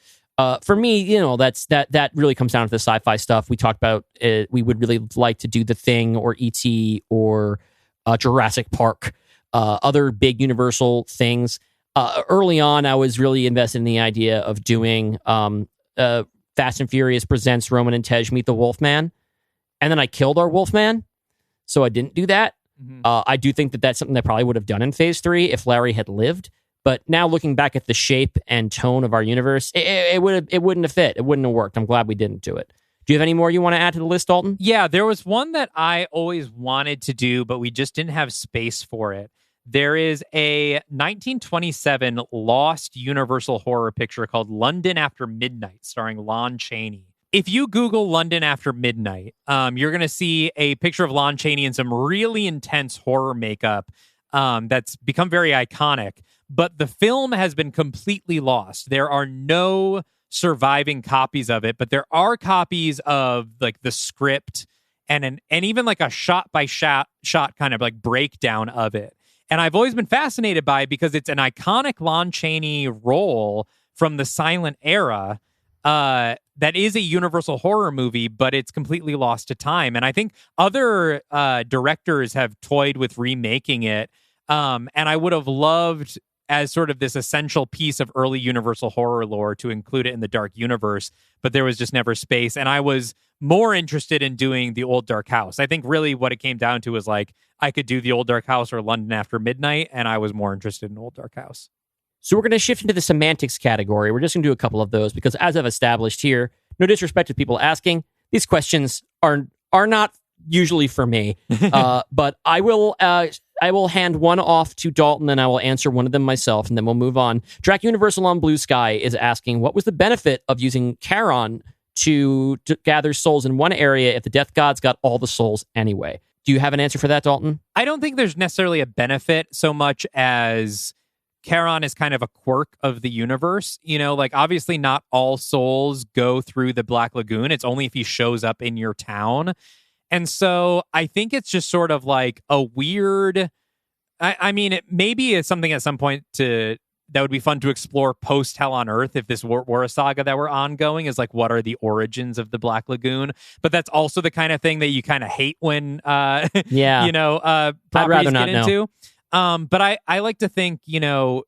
For me, that really comes down to the sci-fi stuff. We talked about it. We would really like to do The Thing or E.T. or Jurassic Park. Other big universal things. Early on, I was really invested in the idea of doing Fast and Furious presents Roman and Tej Meet the Wolfman. And then I killed our Wolfman, so I didn't do that. Mm-hmm. I do think that that's something that I probably would have done in Phase 3 if Larry had lived. But now looking back at the shape and tone of our universe, it wouldn't have fit. It wouldn't have worked. I'm glad we didn't do it. Do you have any more you want to add to the list, Dalton? Yeah, there was one that I always wanted to do, but we just didn't have space for it. There is a 1927 lost Universal horror picture called London After Midnight, starring Lon Chaney. If you Google London After Midnight, you're going to see a picture of Lon Chaney in some really intense horror makeup that's become very iconic. But the film has been completely lost. There are no surviving copies of it, but there are copies of like the script and even like a shot by shot kind of like breakdown of it. And I've always been fascinated by it because it's an iconic Lon Chaney role from the silent era that is a Universal horror movie, but it's completely lost to time. And I think other directors have toyed with remaking it. And I would have loved, as sort of this essential piece of early Universal horror lore, to include it in the Dark Universe, but there was just never space. And I was more interested in doing the Old Dark House. I think really what it came down to was like, I could do the Old Dark House or London After Midnight, and I was more interested in Old Dark House. So we're going to shift into the semantics category. We're just going to do a couple of those because, as I've established here, no disrespect to people asking, these questions are not usually for me. But I will hand one off to Dalton, and I will answer one of them myself, and then we'll move on. Drac Universal on Blue Sky is asking, what was the benefit of using Charon to gather souls in one area if the death gods got all the souls anyway? Do you have an answer for that, Dalton? I don't think there's necessarily a benefit so much as Charon is kind of a quirk of the universe. You know, like obviously not all souls go through the Black Lagoon. It's only if he shows up in your town. And so I think it's just sort of like a weird, I mean, maybe it's something at some point that would be fun to explore post Hell on Earth if this were a saga that were ongoing, is like, what are the origins of the Black Lagoon? But that's also the kind of thing that you kind of hate when, properties get into. But I like to think, even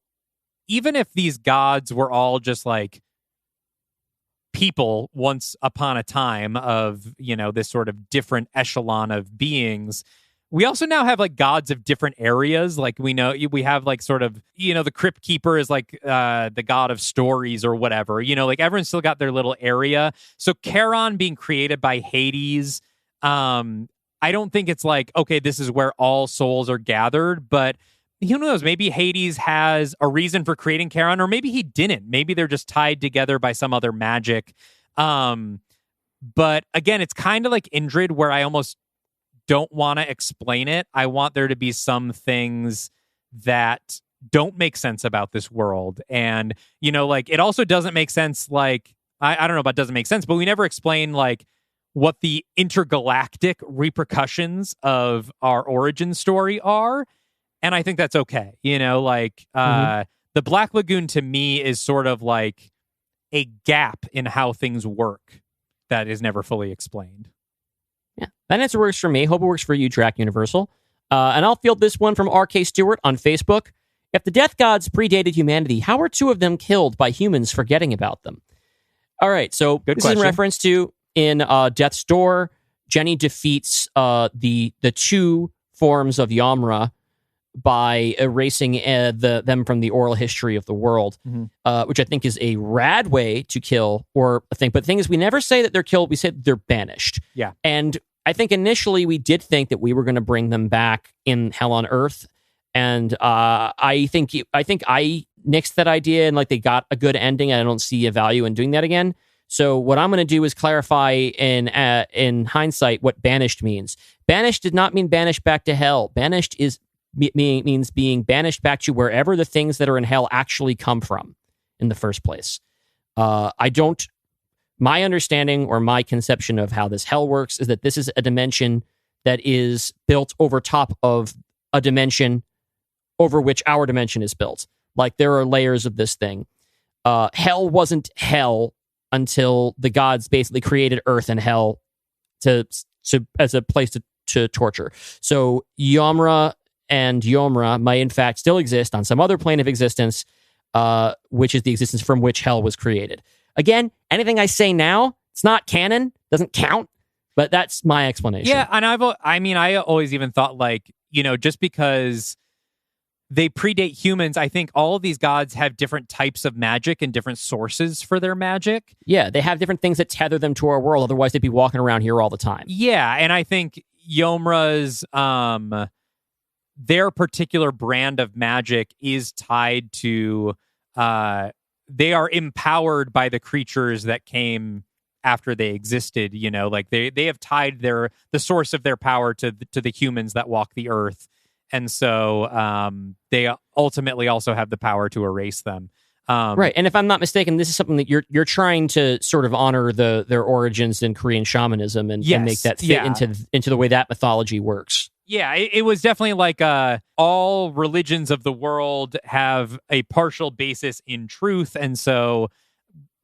if these gods were all just like people once upon a time of, this sort of different echelon of beings, we also now have like gods of different areas. Like we have like sort of, the Crypt Keeper is like the god of stories or whatever, like everyone's still got their little area. So Charon being created by Hades, I don't think it's like, okay, this is where all souls are gathered, but who knows? Maybe Hades has a reason for creating Charon, or maybe he didn't. Maybe they're just tied together by some other magic. But again, it's kind of like Indrid, where I almost don't want to explain it. I want there to be some things that don't make sense about this world. And, like it also doesn't make sense. Like, I don't know about doesn't make sense, but we never explain like what the intergalactic repercussions of our origin story are. And I think that's okay. The Black Lagoon to me is sort of like a gap in how things work that is never fully explained. Yeah, That answer works for me. Hope it works for you, Track Universal. And I'll field this one from R.K. Stewart on Facebook. If the death gods predated humanity, how were two of them killed by humans forgetting about them? All right, so Good this question. is in reference to in Death's Door, Jenny defeats the two forms of Yamra by erasing them from the oral history of the world, which I think is a rad way to kill or a thing. But the thing is, we never say that they're killed. We say that they're banished. Yeah. And I think initially we did think that we were going to bring them back in Hell on Earth. And I think I nixed that idea and like they got a good ending. And I don't see a value in doing that again. So what I'm going to do is clarify in hindsight what banished means. Banished did not mean banished back to hell. Banished means being banished back to wherever the things that are in hell actually come from in the first place. My understanding or my conception of how this hell works is that this is a dimension that is built over top of a dimension over which our dimension is built. Like there are layers of this thing. Hell wasn't hell until the gods basically created Earth and hell to as a place to torture. So Yamra and Yomra might in fact still exist on some other plane of existence, which is the existence from which hell was created. Again, anything I say now, it's not canon, doesn't count, but that's my explanation. Yeah, and I always even thought like, just because they predate humans, I think all of these gods have different types of magic and different sources for their magic. Yeah, they have different things that tether them to our world. Otherwise, they'd be walking around here all the time. Yeah, and I think Yomra's, their particular brand of magic is tied to, they are empowered by the creatures that came after they existed. Like they have tied the source of their power to the humans that walk the earth. And so they ultimately also have the power to erase them. Right. And if I'm not mistaken, this is something that you're trying to sort of honor their origins in Korean shamanism and make that fit into the way that mythology works. Yeah, it was definitely like all religions of the world have a partial basis in truth. And so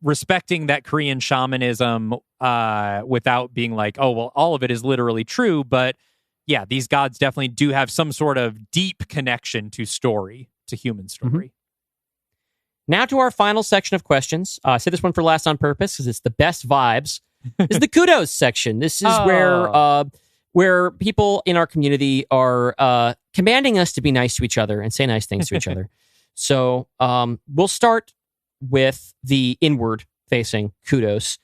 respecting that Korean shamanism without being like, oh, well, all of it is literally true. But yeah, these gods definitely do have some sort of deep connection to human story. Mm-hmm. Now to our final section of questions. I said this one for last on purpose because it's the best vibes. This is the Kudos section. This is where people in our community are commanding us to be nice to each other and say nice things to each other. So we'll start with the inward-facing Kudos.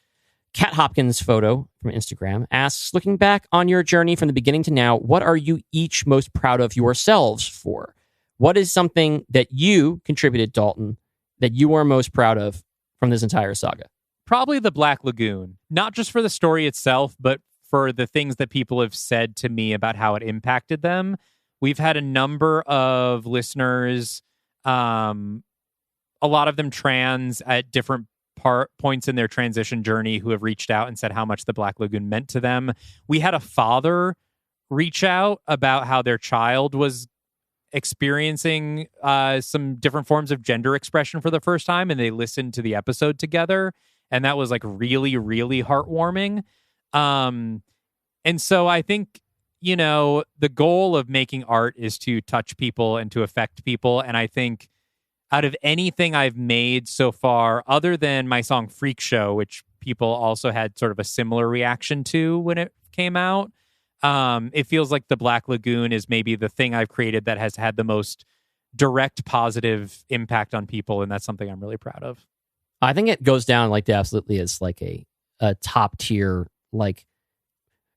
Kat Hopkins' photo from Instagram asks, looking back on your journey from the beginning to now, what are you each most proud of yourselves for? What is something that you contributed, Dalton, that you are most proud of from this entire saga? Probably the Black Lagoon. Not just for the story itself, but for the things that people have said to me about how it impacted them. We've had a number of listeners, a lot of them trans at different points in their transition journey, who have reached out and said how much the Black Lagoon meant to them. We had a father reach out about how their child was experiencing some different forms of gender expression for the first time, and they listened to the episode together, and that was like really, really heartwarming. And so I think, the goal of making art is to touch people and to affect people. And I think out of anything I've made so far, other than my song Freak Show, which people also had sort of a similar reaction to when it came out, it feels like the Black Lagoon is maybe the thing I've created that has had the most direct positive impact on people. And that's something I'm really proud of. I think it goes down like absolutely as like a top tier, like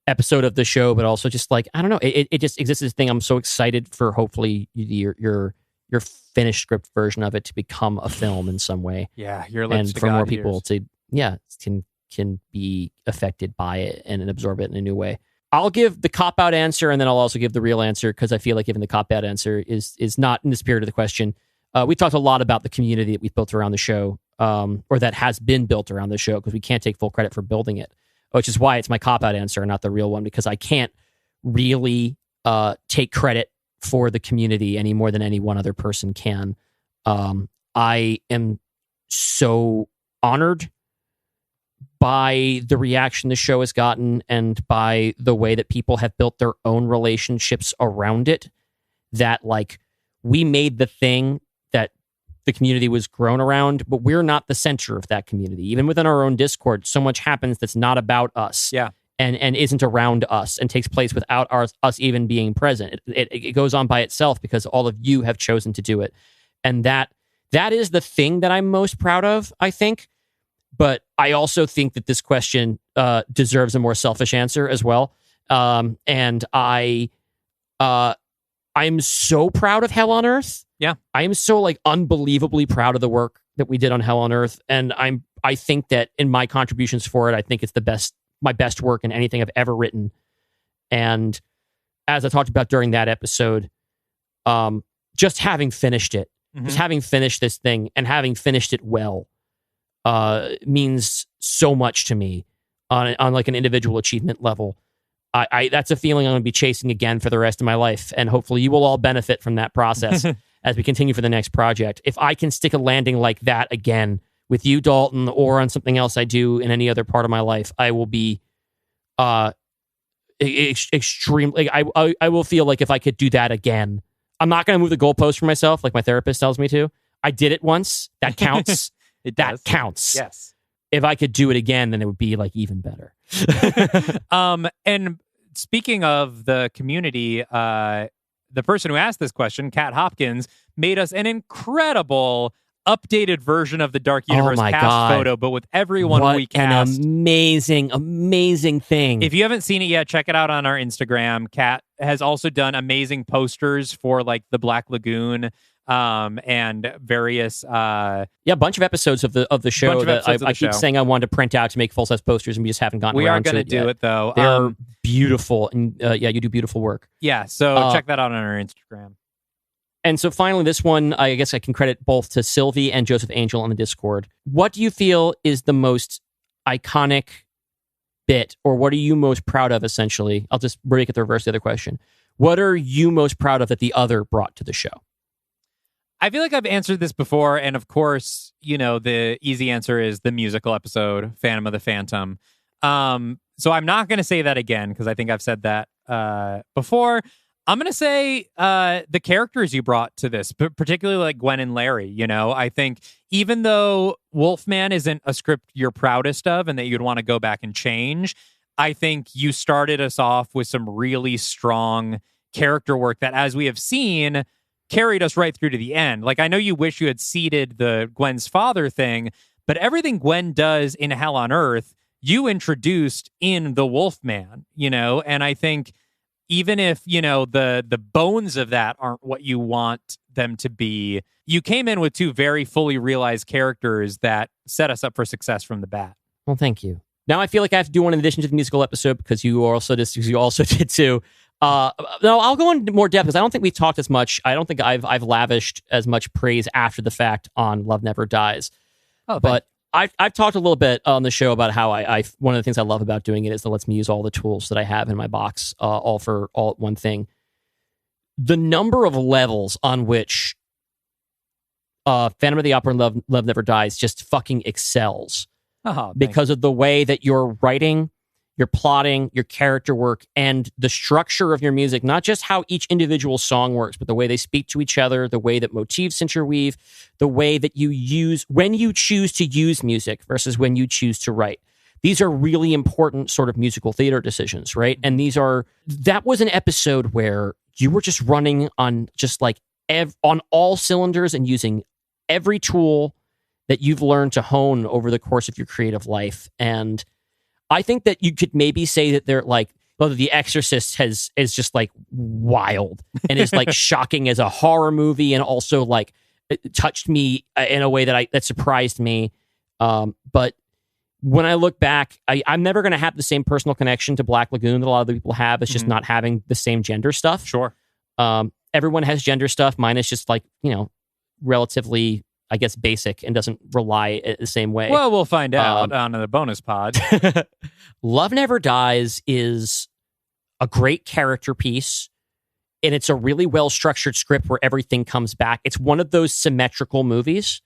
episode of the show, but also just like, I don't know, it just exists as a thing. I'm so excited for hopefully your finished script version of it to become a film in some way. Yeah, and for more people to can be affected by it and absorb it in a new way. I'll give the cop-out answer, and then I'll also give the real answer, because I feel like giving the cop-out answer is not in the spirit of the question. We talked a lot about the community that we've built around the show, or that has been built around the show, because we can't take full credit for building it, which is why it's my cop-out answer and not the real one, because I can't really take credit for the community any more than any one other person can. I am so honored by the reaction the show has gotten and by the way that people have built their own relationships around it, that like we made the thing that the community was grown around, but we're not the center of that community. Even within our own Discord, so much happens that's not about us. Yeah. And isn't around us and takes place without us even being present. It goes on by itself because all of you have chosen to do it. And that is the thing that I'm most proud of, I think. But I also think that this question deserves a more selfish answer as well. And I'm so proud of Hell on Earth. Yeah. I am so like unbelievably proud of the work that we did on Hell on Earth. And I think that in my contributions for it, I think it's my best work in anything I've ever written. And as I talked about during that episode, just having finished it, just having finished this thing and having finished it well, means so much to me on like an individual achievement level. I that's a feeling I'm going to be chasing again for the rest of my life. And hopefully you will all benefit from that process as we continue for the next project. If I can stick a landing like that again with you, Dalton, or on something else I do in any other part of my life, I will be extremely. I will feel like if I could do that again, I'm not going to move the goalpost for myself like my therapist tells me to. I did it once. That counts. That counts. Yes. If I could do it again, then it would be like even better. And speaking of the community, the person who asked this question, Kat Hopkins, made us an incredible updated version of the Dark Universe cast photo, but with everyone we cast. An amazing thing. If you haven't seen it yet, check it out on our Instagram. Kat has also done amazing posters for like the Black Lagoon and various a bunch of episodes of the show that I keep saying I wanted to print out to make full size posters, and we just haven't gotten around to it. We are going to do it though. They're beautiful, and you do beautiful work. Yeah, so check that out on our Instagram. And so finally, this one, I guess I can credit both to Sylvie and Joseph Angel on the Discord. What do you feel is the most iconic bit, or what are you most proud of, essentially? I'll just break it the reverse the other question. What are you most proud of that the other brought to the show? I feel like I've answered this before, and of course, the easy answer is the musical episode, Phantom of the Phantom. So I'm not going to say that again, because I think I've said that before. I'm going to say the characters you brought to this, particularly like Gwen and Larry. I think even though Wolfman isn't a script you're proudest of and that you'd want to go back and change, I think you started us off with some really strong character work that, as we have seen, carried us right through to the end. Like, I know you wish you had seeded the Gwen's father thing, but everything Gwen does in Hell on Earth, you introduced in the Wolfman, and I think even if, the bones of that aren't what you want them to be, you came in with two very fully realized characters that set us up for success from the bat. Well, thank you. Now I feel like I have to do one in addition to the musical episode because you also did too. No, I'll go into more depth because I don't think we've talked as much. I don't think I've lavished as much praise after the fact on Love Never Dies. But I've talked a little bit on the show about how I one of the things I love about doing it is that it lets me use all the tools that I have in my box, all at one thing. The number of levels on which Phantom of the Opera and Love Never Dies just fucking excels because of the way that you're writing, your plotting, your character work, and the structure of your music, not just how each individual song works, but the way they speak to each other, the way that motifs interweave, the way that you use, when you choose to use music versus when you choose to write. These are really important sort of musical theater decisions, right? And that was an episode where you were just running on just like on all cylinders and using every tool that you've learned to hone over the course of your creative life. And I think that you could maybe say that they're like, well, The Exorcist is just like wild and is like shocking as a horror movie, and also like it touched me in a way that surprised me. But when I look back, I'm never going to have the same personal connection to Black Lagoon that a lot of the people have. It's just not having the same gender stuff. Sure. Everyone has gender stuff. Mine is just like, relatively, I guess, basic and doesn't rely the same way. Well, we'll find out on the bonus pod. Love Never Dies is a great character piece, and it's a really well-structured script where everything comes back. It's one of those symmetrical movies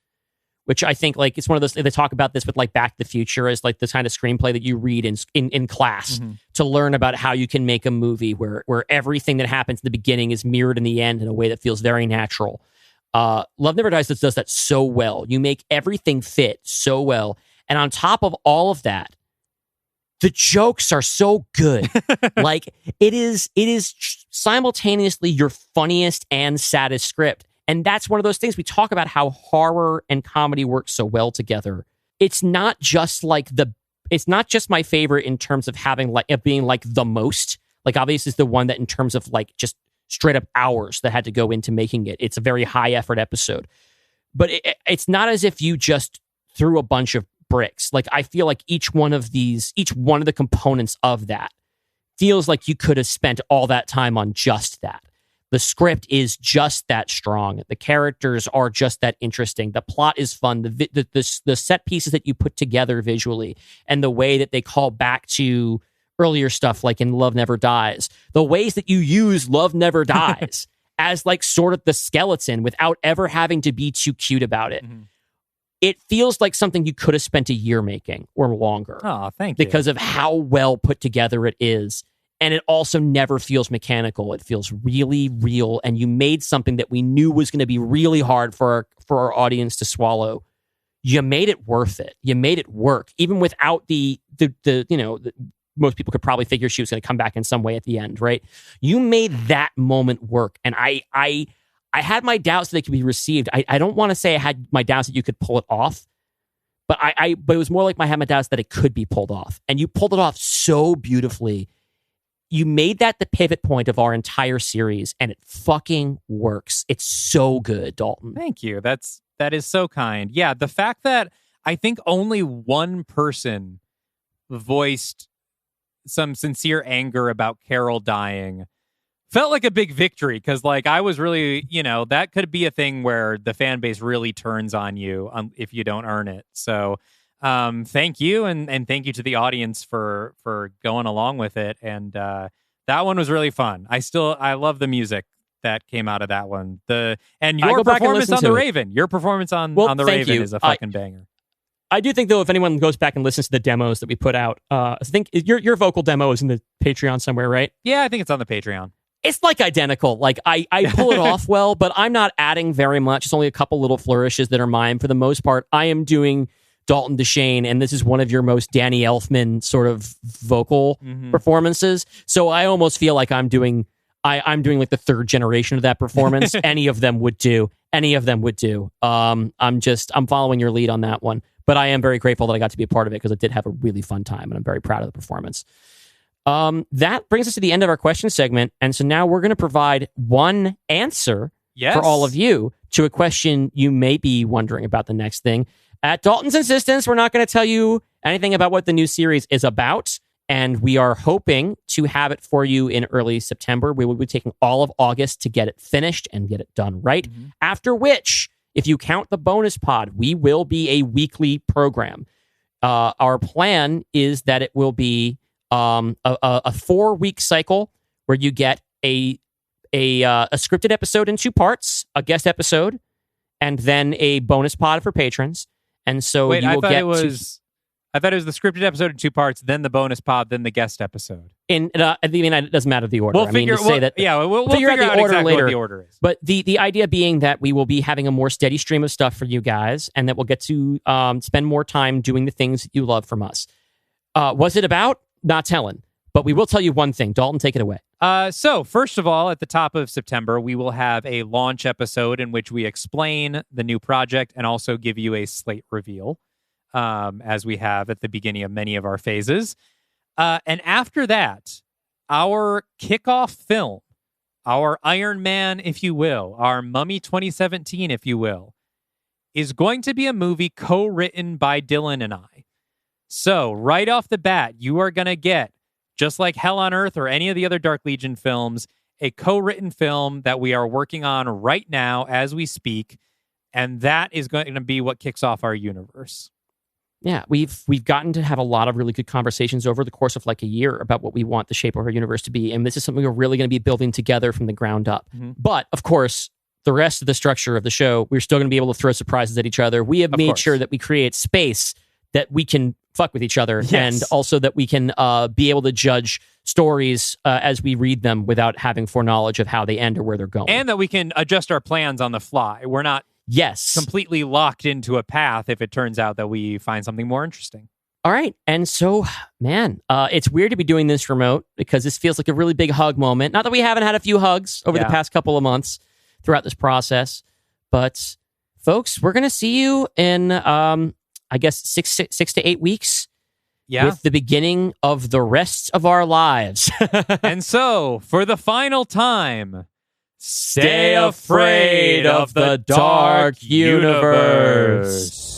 which I think like it's one of those, they talk about this with like Back to the Future as like the kind of screenplay that you read in class to learn about how you can make a movie where everything that happens in the beginning is mirrored in the end in a way that feels very natural. Love Never Dies does that so well. You make everything fit so well. And on top of all of that, the jokes are so good. Like it is simultaneously your funniest and saddest script. And that's one of those things we talk about, how horror and comedy work so well together. It's not just my favorite in terms of having like it being like the most. Like obviously it's the one that in terms of like just straight up hours that had to go into making it. It's a very high effort episode. But it's not as if you just threw a bunch of bricks. Like I feel like each one of the components of that feels like you could have spent all that time on just that. The script is just that strong. The characters are just that interesting. The plot is fun. The set pieces that you put together visually and the way that they call back to earlier stuff like in Love Never Dies, the ways that you use Love Never Dies as like sort of the skeleton without ever having to be too cute about it. It feels like something you could have spent a year making or longer. Oh, thank you. Because of how well put together it is. And it also never feels mechanical. It feels really real. And you made something that we knew was going to be really hard for our audience to swallow. You made it worth it. You made it work, even without the most people could probably figure she was going to come back in some way at the end, right? You made that moment work. And I had my doubts that it could be received. I don't want to say I had my doubts that you could pull it off, but but it was more like I had my doubts that it could be pulled off. And you pulled it off so beautifully. You made that the pivot point of our entire series, and it fucking works. It's so good, Dalton. Thank you. That is so kind. Yeah, the fact that I think only one person voiced some sincere anger about Carol dying felt like a big victory, because like I was really, that could be a thing where the fan base really turns on you if you don't earn it. So thank you, and thank you to the audience for going along with it. And that one was really fun. I love the music that came out of that one. Your performance on the Raven. Your performance on the Raven is a fucking banger. I do think though, if anyone goes back and listens to the demos that we put out, I think your vocal demo is in the Patreon somewhere, right? Yeah, I think it's on the Patreon. It's like identical. Like I pull it off well, but I'm not adding very much. It's only a couple little flourishes that are mine. For the most part, I am doing Dalton DeShane, and this is one of your most Danny Elfman sort of vocal performances. So I almost feel like I'm doing like the third generation of that performance. Any of them would do. I'm following your lead on that one, but I am very grateful that I got to be a part of it because I did have a really fun time, and I'm very proud of the performance. That brings us to the end of our question segment, and so now we're going to provide one answer for all of you to a question you may be wondering about the next thing. At Dalton's insistence, we're not going to tell you anything about what the new series is about, and we are hoping to have it for you in early September. We will be taking all of August to get it finished and get it done right, after which, if you count the bonus pod, we will be a weekly program. Our plan is that it will be a 4-week cycle where you get a scripted episode in 2 parts, a guest episode, and then a bonus pod for patrons. And so I thought it was the scripted episode in 2 parts, then the bonus pod, then the guest episode. It doesn't matter the order. We'll figure out the order later. What the order is. But the idea being that we will be having a more steady stream of stuff for you guys, and that we'll get to spend more time doing the things that you love from us. What's it about? Not telling. But we will tell you one thing. Dalton, take it away. So, first of all, at the top of September, we will have a launch episode in which we explain the new project and also give you a slate reveal, as we have at the beginning of many of our phases. And after that, our kickoff film, our Iron Man, if you will, our Mummy 2017, if you will, is going to be a movie co-written by Dylan and I. So, right off the bat, you are going to get, just like Hell on Earth or any of the other Dark Legion films, a co-written film that we are working on right now as we speak, and that is going to be what kicks off our universe. Yeah, we've gotten to have a lot of really good conversations over the course of like a year about what we want the shape of our universe to be, and this is something we're really going to be building together from the ground up. But, of course, the rest of the structure of the show, we're still going to be able to throw surprises at each other. We have made sure that we create space that we can fuck with each other, and also that we can be able to judge stories as we read them without having foreknowledge of how they end or where they're going. And that we can adjust our plans on the fly. We're not completely locked into a path if it turns out that we find something more interesting. All right. And so, man, it's weird to be doing this remote because this feels like a really big hug moment. Not that we haven't had a few hugs over the past couple of months throughout this process, but folks, we're going to see you in, I guess, 6 to 8 weeks. Yeah. With the beginning of the rest of our lives. And so, for the final time, stay afraid of the dark universe.